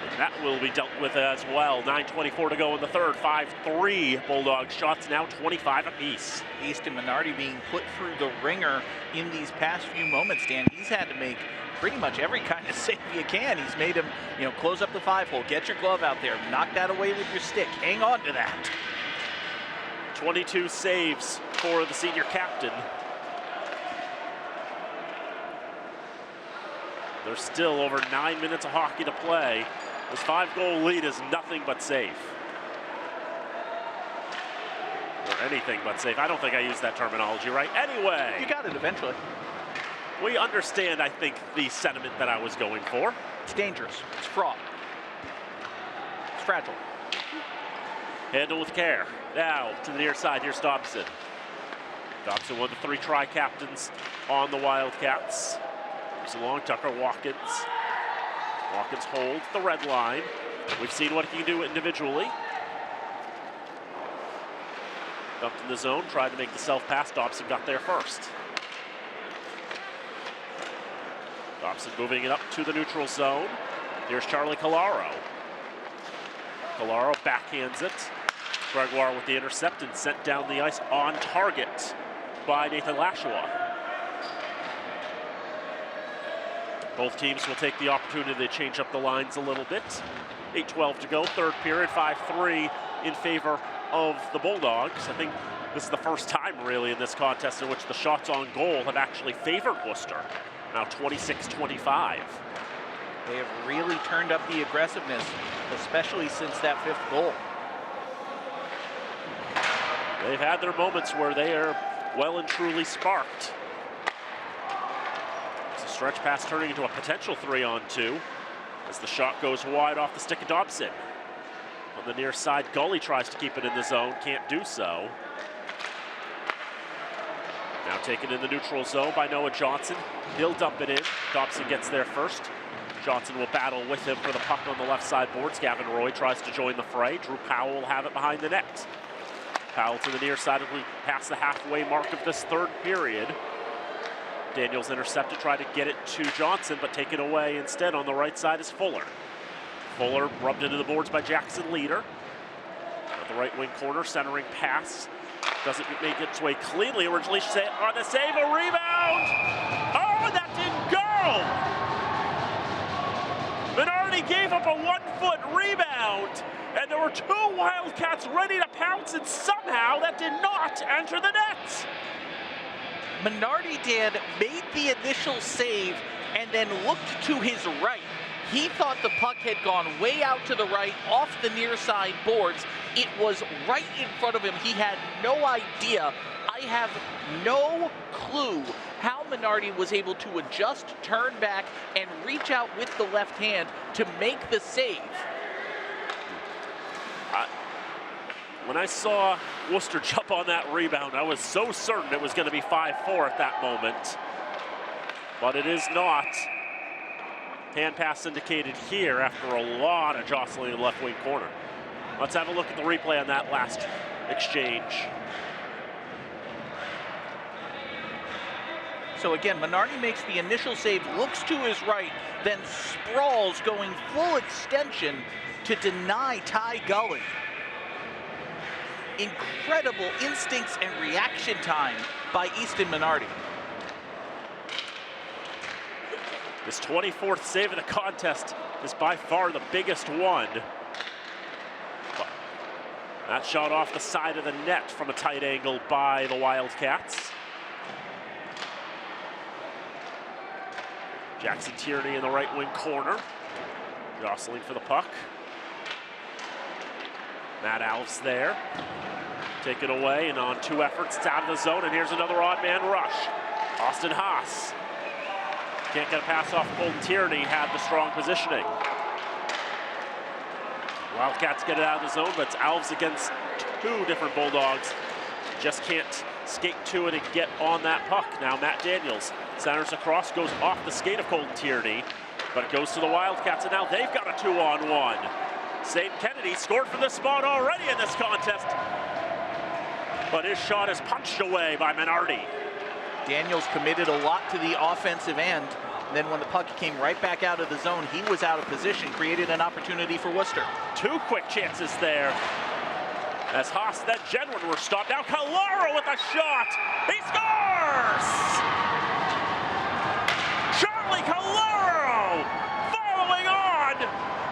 And that will be dealt with as well. 9:24 to go in the third. 5-3 Bulldogs. Shots now 25 apiece. Easton Minardi being put through the ringer in these past few moments, Dan. He's had to make pretty much every kind of save you can. He's made him, close up the 5-hole, get your glove out there, knock that away with your stick, hang on to that. 22 saves for the senior captain. There's still over 9 minutes of hockey to play. This 5-goal lead is nothing but safe. Or anything but safe. I don't think I used that terminology right. Anyway. You got it eventually. We understand, I think, the sentiment that I was going for. It's dangerous. It's fraught. It's fragile. Handle with care. Now to the near side. Here's Dobson. Dobson, one of the 3 tri-captains on the Wildcats. Here's a long Tucker. Watkins. Watkins holds the red line. We've seen what he can do individually. Dumped in the zone. Tried to make the self-pass. Dobson got there first. Dobson moving it up to the neutral zone. Here's Charlie Collaro. Collaro backhands it. Gregoire with the intercept and sent down the ice on target by Nathan Lashua. Both teams will take the opportunity to change up the lines a little bit. 8:12 to go, third period, 5-3 in favor of the Bulldogs. I think this is the first time really in this contest in which the shots on goal have actually favored Worcester. Now 26-25. They have really turned up the aggressiveness, especially since that 5th goal. They've had their moments where they are well and truly sparked. It's a stretch pass turning into a potential 3-on-2 as the shot goes wide off the stick of Dobson. On the near side, Gully tries to keep it in the zone, can't do so. Now taken in the neutral zone by Noah Johnson. He'll dump it in. Dobson gets there first. Johnson will battle with him for the puck on the left side boards. Gavin Roy tries to join the fray. Drew Powell will have it behind the net. Powell to the near side as we pass the halfway mark of this 3rd period. Daniels intercepted, tried to get it to Johnson, but taken away instead on the right side is Fuller. Fuller rubbed into the boards by Jackson Leader. At the right wing corner, centering pass. Doesn't make its way cleanly. Originally on the save, a rebound! Oh, that didn't go! Minardi gave up a 1-foot rebound, and there were 2 Wildcats ready to pounce, and somehow that did not enter the net. Minardi, Dan, made the initial save and then looked to his right. He thought the puck had gone way out to the right, off the near side boards. It was right in front of him. He had no idea. I have no clue how Minardi was able to adjust, turn back, and reach out with the left hand to make the save. When I saw Worcester jump on that rebound, I was so certain it was going to be 5-4 at that moment. But it is not. Hand pass indicated here after a lot of jostling in the left wing corner. Let's have a look at the replay on that last exchange. So again, Minardi makes the initial save, looks to his right, then sprawls going full extension to deny Ty Gully. Incredible instincts and reaction time by Easton Minardi. His 24th save of the contest is by far the biggest one. That shot off the side of the net from a tight angle by the Wildcats. Jackson Tierney in the right wing corner, jostling for the puck. Matt Alves there, taken away, and on 2 efforts, it's out of the zone, and here's another odd man rush. Austin Haas can't get a pass off Colton Tierney, had the strong positioning. Wildcats get it out of the zone, but it's Alves against 2 different Bulldogs. Just can't skate to it and get on that puck. Now Matt Daniels centers across, goes off the skate of Colton Tierney, but it goes to the Wildcats, and now they've got a 2-on-1. St. Kennedy scored from this spot already in this contest, but his shot is punched away by Minardi. Daniels committed a lot to the offensive end. And then when the puck came right back out of the zone, he was out of position, created an opportunity for Worcester. 2 quick chances there. As Haas, then Genwin were stopped. Now Calaro with a shot. He scores! Charlie Calaro following on,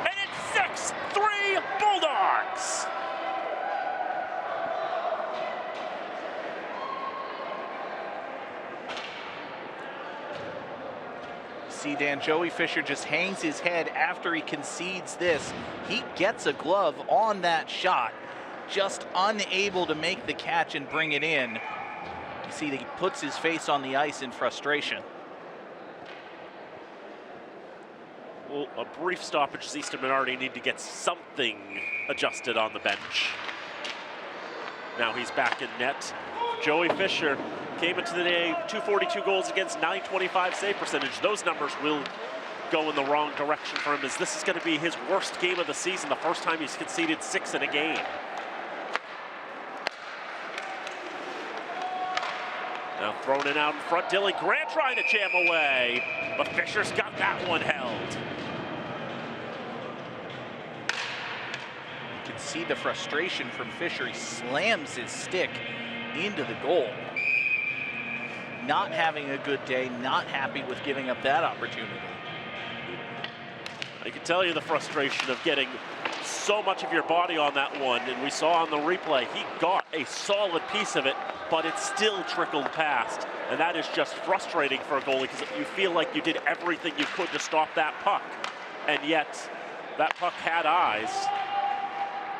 and it's 6-3 Bulldogs. See, Dan, Joey Fisher just hangs his head after he concedes this. He gets a glove on that shot, just unable to make the catch and bring it in. You see that he puts his face on the ice in frustration. Well, a brief stoppage as Easton Minardi need to get something adjusted on the bench. Now he's back in net. Joey Fisher came into the day 242 goals against, 925 save percentage. Those numbers will go in the wrong direction for him, as this is going to be his worst game of the season, the first time he's conceded 6 in a game. Now thrown in out in front, Dilly Grant trying to jam away, but Fisher's got that one held. You can see the frustration from Fisher. He slams his stick into the goal. Not having a good day, not happy with giving up that opportunity. I can tell you the frustration of getting so much of your body on that one, and we saw on the replay, he got a solid piece of it, but it still trickled past, and that is just frustrating for a goalie because you feel like you did everything you could to stop that puck. and yet that puck had eyes.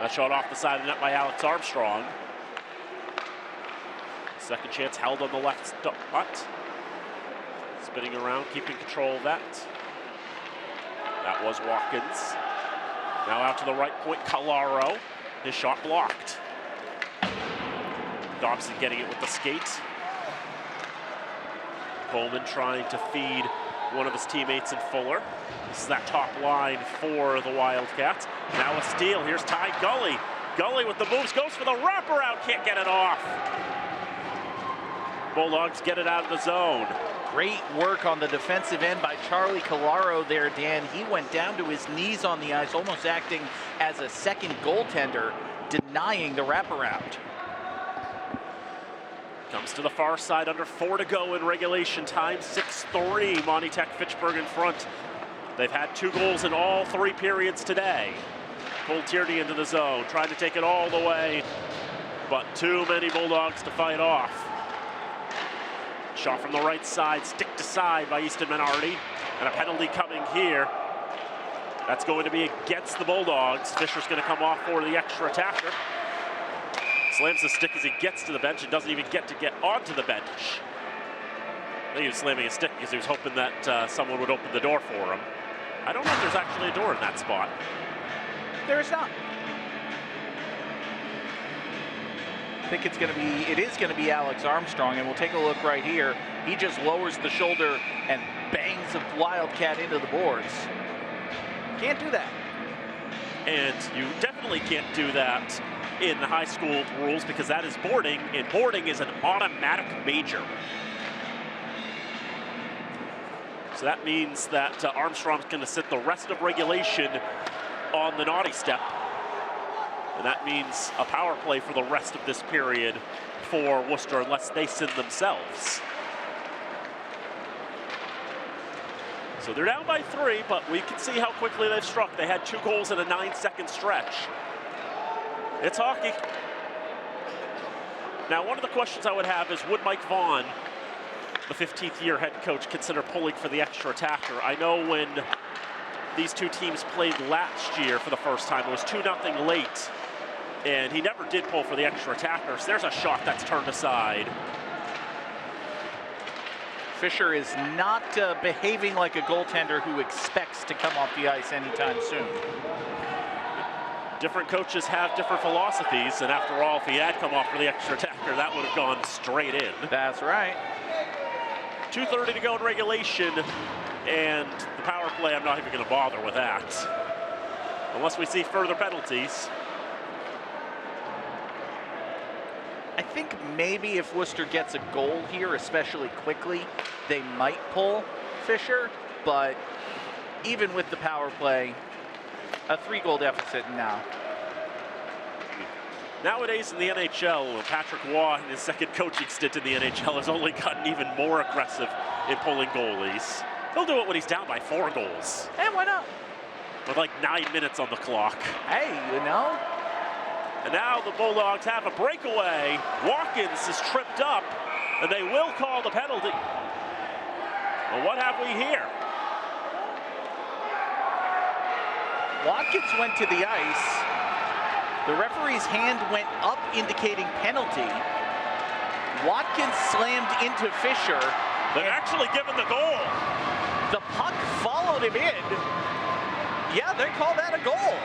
That shot off the side of the net by Alex Armstrong. Second chance held on the left butt. Spinning around, keeping control of that. That was Watkins. Now out to the right point, Calaro. His shot blocked. Dobson getting it with the skate. Coleman trying to feed one of his teammates in Fuller. This is that top line for the Wildcats. Now a steal. Here's Ty Gully. Gully with the moves, goes for the wraparound, can't get it off. Bulldogs get it out of the zone. Great work on the defensive end by Charlie Calaro there, Dan. He went down to his knees on the ice, almost acting as a second goaltender, denying the wraparound. Comes to the far side, under 4 to go in regulation time. 6-3, Monty Tech-Fitchburg in front. They've had 2 goals in all 3 periods today. Cole Tierney into the zone, trying to take it all the way, but too many Bulldogs to fight off. Shot from the right side, stick to side by Easton Menardi, and a penalty coming here. That's going to be against the Bulldogs. Fisher's going to come off for the extra attacker. Slams the stick as he gets to the bench and doesn't even get onto the bench. I think he was slamming his stick because he was hoping that someone would open the door for him. I don't know if there's actually a door in that spot. There is not. I think it is going to be Alex Armstrong, and we'll take a look right here. He just lowers the shoulder and bangs a Wildcat into the boards. Can't do that. And you definitely can't do that in the high school rules because that is boarding, and boarding is an automatic major. So that means that Armstrong's going to sit the rest of regulation on the naughty step. And that means a power play for the rest of this period for Worcester unless they sin themselves. So they're down by 3, but we can see how quickly they've struck. They had 2 goals in a 9-second stretch. It's hockey. Now, one of the questions I would have is, would Mike Vaughn, the 15th year head coach, consider pulling for the extra attacker? I know when these 2 teams played last year for the first time, it was 2-0 late, and he never did pull for the extra attacker. So there's a shot that's turned aside. Fisher is not behaving like a goaltender who expects to come off the ice anytime soon. Different coaches have different philosophies, and after all, if he had come off for the extra attacker, that would have gone straight in. That's right. 2:30 to go in regulation, and the power play, I'm not even going to bother with that. Unless we see further penalties. I think maybe if Worcester gets a goal here, especially quickly, they might pull Fisher, but even with the power play, a 3-goal deficit now. Nowadays in the NHL, Patrick Waugh, in his second coaching stint in the NHL, has only gotten even more aggressive in pulling goalies. He'll do it when he's down by 4 goals. And why not? With like 9 minutes on the clock. Hey, you know. And now the Bulldogs have a breakaway. Watkins is tripped up, and they will call the penalty. Well, what have we here? Watkins went to the ice. The referee's hand went up, indicating penalty. Watkins slammed into Fisher. They're actually given the goal. The puck followed him in. Yeah, they call that a goal.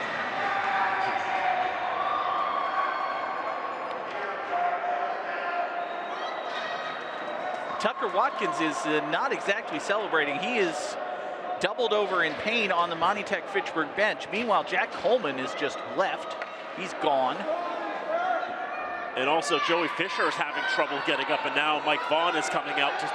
Tucker Watkins is not exactly celebrating. He is doubled over in pain on the Monty Tech-Fitchburg bench. Meanwhile, Jack Coleman is just left. He's gone. And also Joey Fisher is having trouble getting up, and now Mike Vaughn is coming out to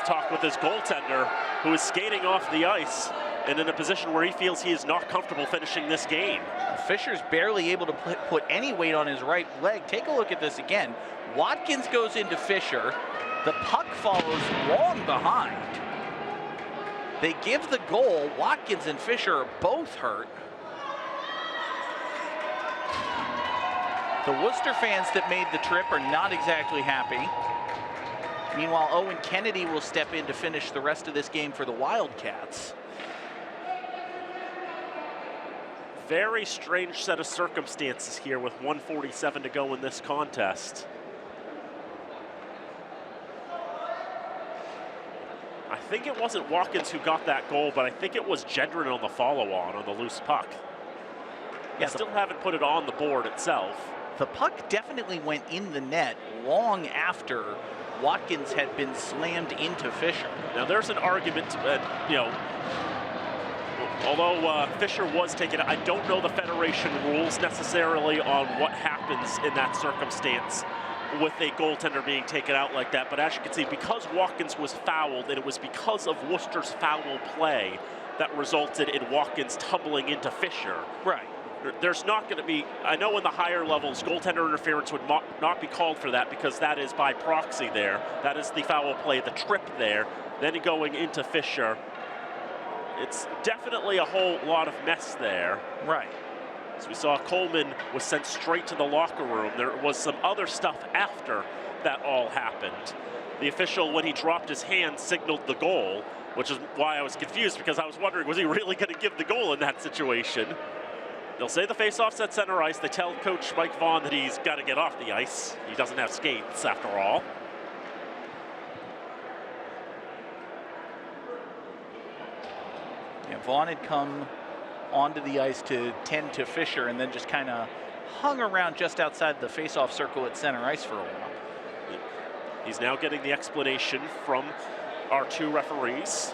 talk with his goaltender, who is skating off the ice and in a position where he feels he is not comfortable finishing this game. Fisher's barely able to put any weight on his right leg. Take a look at this again. Watkins goes into Fisher. The puck follows long behind. They give the goal. Watkins and Fisher are both hurt. The Worcester fans that made the trip are not exactly happy. Meanwhile, Owen Kennedy will step in to finish the rest of this game for the Wildcats. Very strange set of circumstances here with 1:47 to go in this contest. I think it wasn't Watkins who got that goal, but I think it was Gendron on the follow-on on the loose puck. They still haven't put it on the board itself. The puck definitely went in the net long after Watkins had been slammed into Fisher. Now there's an argument, you know, although Fisher was taken, I don't know the Federation rules necessarily on what happens in that circumstance with a goaltender being taken out like that. But as you can see, because Watkins was fouled, and it was because of Worcester's foul play that resulted in Watkins tumbling into Fisher. Right. There's not going to be, I know in the higher levels, goaltender interference would not be called for that because that is by proxy there. That is the foul play, the trip there, then going into Fisher. It's definitely a whole lot of mess there. Right. As we saw, Coleman was sent straight to the locker room. There was some other stuff after that all happened. The official, when he dropped his hand, signaled the goal, which is why I was confused, because I was wondering, was he really going to give the goal in that situation? They'll say the face-off's at center ice. They tell Coach Mike Vaughn that he's got to get off the ice. He doesn't have skates, after all. Yeah, Vaughn had come onto the ice to tend to Fisher and then just kind of hung around just outside the face-off circle at center ice for a while. He's now getting the explanation from our two referees,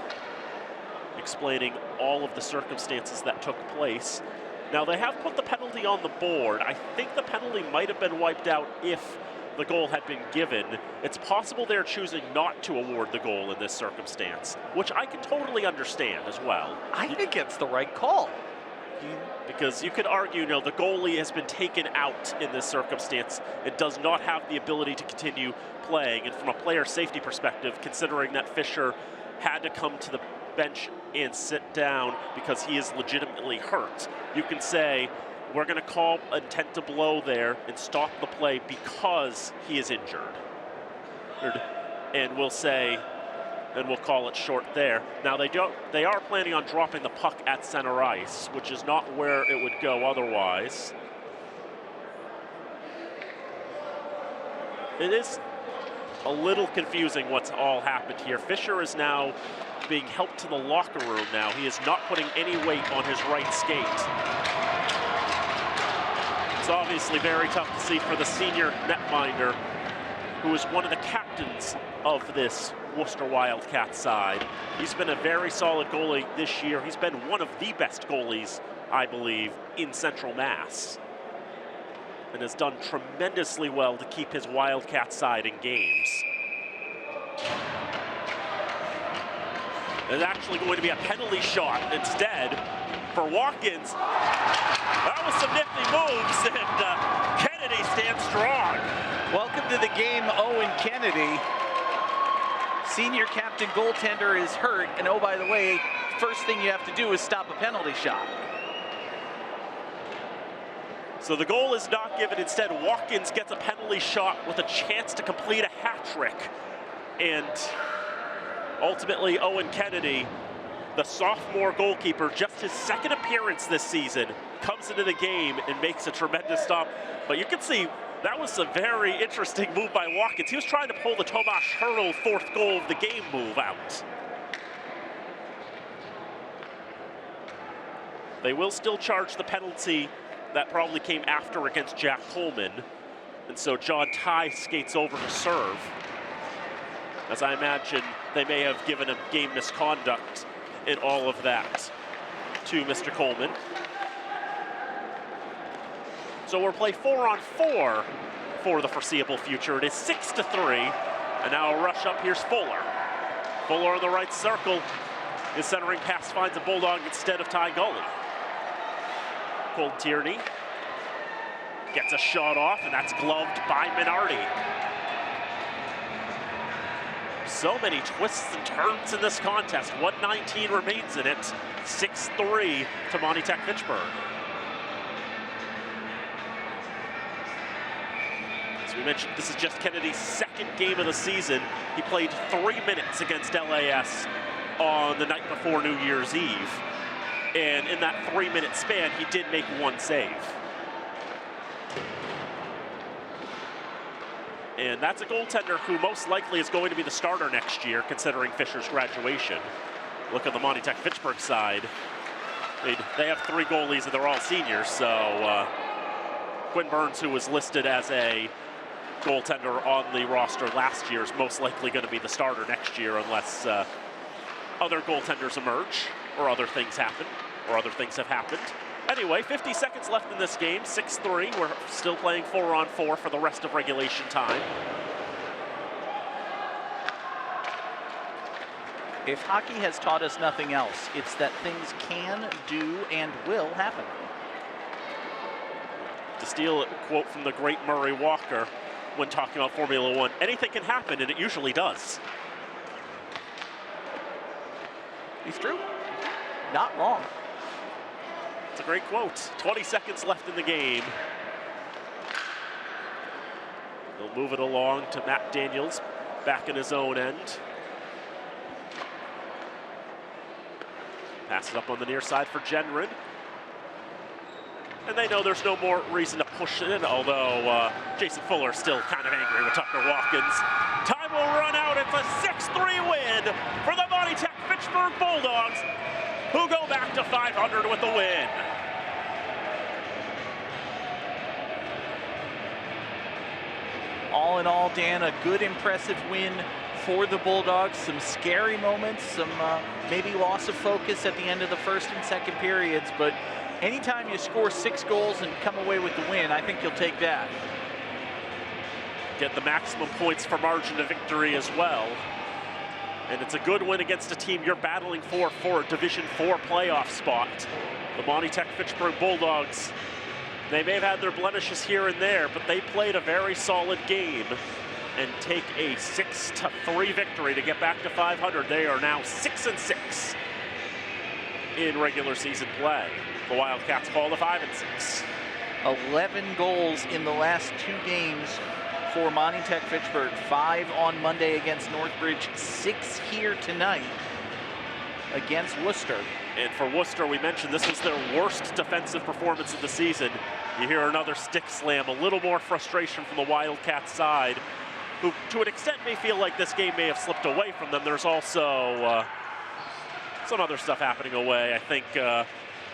explaining all of the circumstances that took place. Now, they have put the penalty on the board. I think the penalty might have been wiped out if the goal had been given. It's possible they're choosing not to award the goal in this circumstance, which I can totally understand as well. I think it's the right call. Because you could argue, you know, the goalie has been taken out in this circumstance. It does not have the ability to continue playing. And from a player safety perspective, considering that Fisher had to come to the bench and sit down because he is legitimately hurt, you can say, we're going to call intent to blow there and stop the play because he is injured. And we'll say, and we'll call it short there. Now they are planning on dropping the puck at center ice, which is not where it would go otherwise. It is a little confusing what's all happened here. Fisher is now being helped to the locker room now. He is not putting any weight on his right skate. It's obviously very tough to see for the senior netminder, who is one of the captains of this Worcester Wildcats side. He's been a very solid goalie this year. He's been one of the best goalies, I believe, in Central Mass, and has done tremendously well to keep his Wildcat side in games. There's actually going to be a penalty shot instead for Watkins. That was some nifty moves, and Kennedy stands strong. Welcome to the game, Owen Kennedy. Senior captain goaltender is hurt, and oh, by the way, first thing you have to do is stop a penalty shot. So the goal is not given. Instead, Watkins gets a penalty shot with a chance to complete a hat trick. And ultimately, Owen Kennedy, the sophomore goalkeeper, just his second appearance this season, comes into the game and makes a tremendous stop. But you can see that was a very interesting move by Watkins. He was trying to pull the Tomas Hertl fourth goal of the game move out. They will still charge the penalty that probably came after against Jack Coleman. And so John Ty skates over to serve, as I imagine they may have given him game misconduct in all of that to Mr. Coleman. So we'll play 4-on-4 for the foreseeable future. It is 6-3, and now a rush up. Here's Fuller. Fuller on the right circle. His centering pass finds a Bulldog instead of Ty Gully. Cole Tierney gets a shot off, and that's gloved by Minardi. So many twists and turns in this contest. 1:19 remains in it. 6-3 to Monty Tech Fitchburg. As we mentioned, this is just Kennedy's second game of the season. He played 3 minutes against LAS on the night before New Year's Eve. And in that 3-minute span, he did make one save. And that's a goaltender who most likely is going to be the starter next year, considering Fisher's graduation. Look at the Monty Tech Fitchburg side. They have 3 goalies and they're all seniors, so Quinn Burns, who was listed as a goaltender on the roster last year, is most likely going to be the starter next year unless other goaltenders emerge or other things happen or other things have happened. Anyway, 50 seconds left in this game, 6-3. We're still playing 4-on-4 for the rest of regulation time. If hockey has taught us nothing else, it's that things can, do, and will happen. To steal a quote from the great Murray Walker when talking about Formula One, anything can happen, and it usually does. He's true. Not wrong. It's a great quote. 20 seconds left in the game. They'll move it along to Matt Daniels, back in his own end. Pass it up on the near side for Genrin. And they know there's no more reason to push it in, although Jason Fuller is still kind of angry with Tucker Watkins. Time will run out. It's a 6-3 win for the Monty Tech Fitchburg Bulldogs, who go back to 500 with the win. All in all, Dan, a good, impressive win for the Bulldogs. Some scary moments, some maybe loss of focus at the end of the first and second periods, but anytime you score 6 goals and come away with the win, I think you'll take that. Get the maximum points for margin of victory as well. And it's a good win against a team you're battling for a Division IV playoff spot. The Monty Tech Fitchburg Bulldogs, they may have had their blemishes here and there, but they played a very solid game and take a 6-3 victory to get back to 500. They are now 6-6 in regular season play. The Wildcats fall to 5-6. 11 goals in the last 2 games for Monty Tech Fitchburg. 5 on Monday against Northbridge, 6 here tonight against Worcester. And for Worcester, we mentioned this was their worst defensive performance of the season. You hear another stick slam, a little more frustration from the Wildcats side, who to an extent may feel like this game may have slipped away from them. There's also some other stuff happening away. I think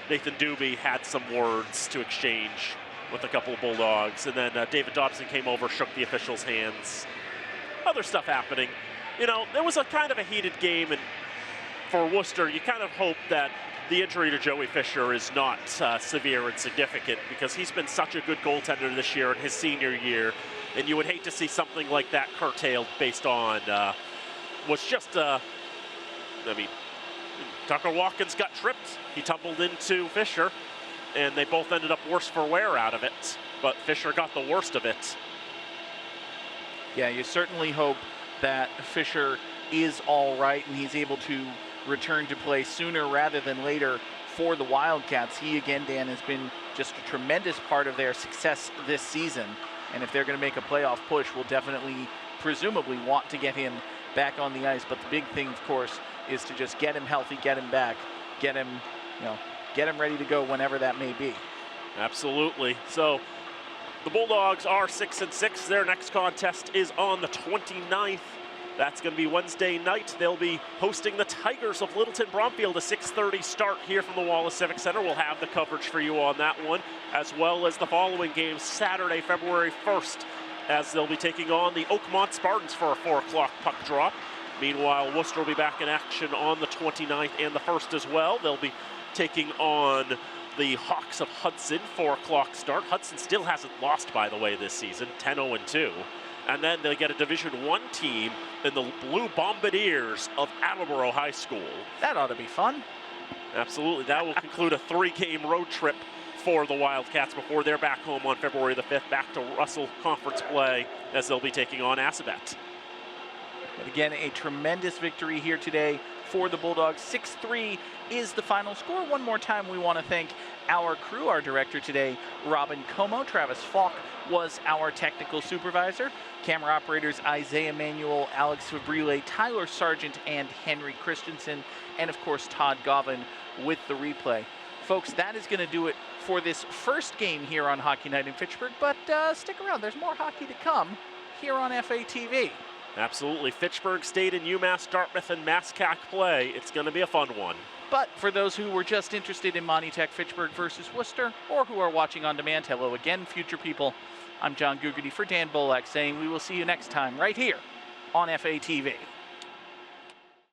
Nathan Doobie had some words to exchange with a couple of Bulldogs, and then David Dobson came over, shook the officials' hands. Other stuff happening. You know, there was a kind of a heated game, and for Worcester, you kind of hope that the injury to Joey Fisher is not severe and significant, because he's been such a good goaltender this year in his senior year, and you would hate to see something like that curtailed based on what's just, I mean, Tucker Watkins got tripped. He tumbled into Fisher, and they both ended up worse for wear out of it, but Fisher got the worst of it. Yeah, you certainly hope that Fisher is all right and he's able to return to play sooner rather than later for the Wildcats. He, again, Dan, has been just a tremendous part of their success this season, and if they're going to make a playoff push, we'll definitely, presumably, want to get him back on the ice. But the big thing, of course, is to just get him healthy, get him back, get him, you know, get him ready to go whenever that may be. Absolutely. So the Bulldogs are 6-6. Their next contest is on the 29th. That's going to be Wednesday night. They'll be hosting the Tigers of Littleton Bromfield, a 6:30 start here from the Wallace Civic Center. We'll have the coverage for you on that one, as well as the following game Saturday, February 1st, as they'll be taking on the Oakmont Spartans for a 4 o'clock puck drop. Meanwhile, Worcester will be back in action on the 29th and the 1st as well. They'll be taking on the Hawks of Hudson, 4 o'clock start. Hudson still hasn't lost, by the way, this season, 10-0-2. And then they'll get a Division I team in the Blue Bombardiers of Attleboro High School. That ought to be fun. Absolutely. That will conclude a 3-game road trip for the Wildcats before they're back home on February the 5th, back to Russell Conference play, as they'll be taking on Assabet. But again, a tremendous victory here today for the Bulldogs. 6-3 is the final score. One more time, we want to thank our crew, our director today, Robin Como. Travis Falk was our technical supervisor. Camera operators Isaiah Manuel, Alex Fabrile, Tyler Sargent, and Henry Christensen. And of course, Todd Govan with the replay. Folks, that is going to do it for this first game here on Hockey Night in Fitchburg. But stick around. There's more hockey to come here on FATV. Absolutely. Fitchburg State and UMass Dartmouth and MassCAC play. It's going to be a fun one. But for those who were just interested in Monty Tech Fitchburg versus Worcester, or who are watching on demand, hello again, future people. I'm John Gugarty for Dan Bolak saying we will see you next time right here on FATV.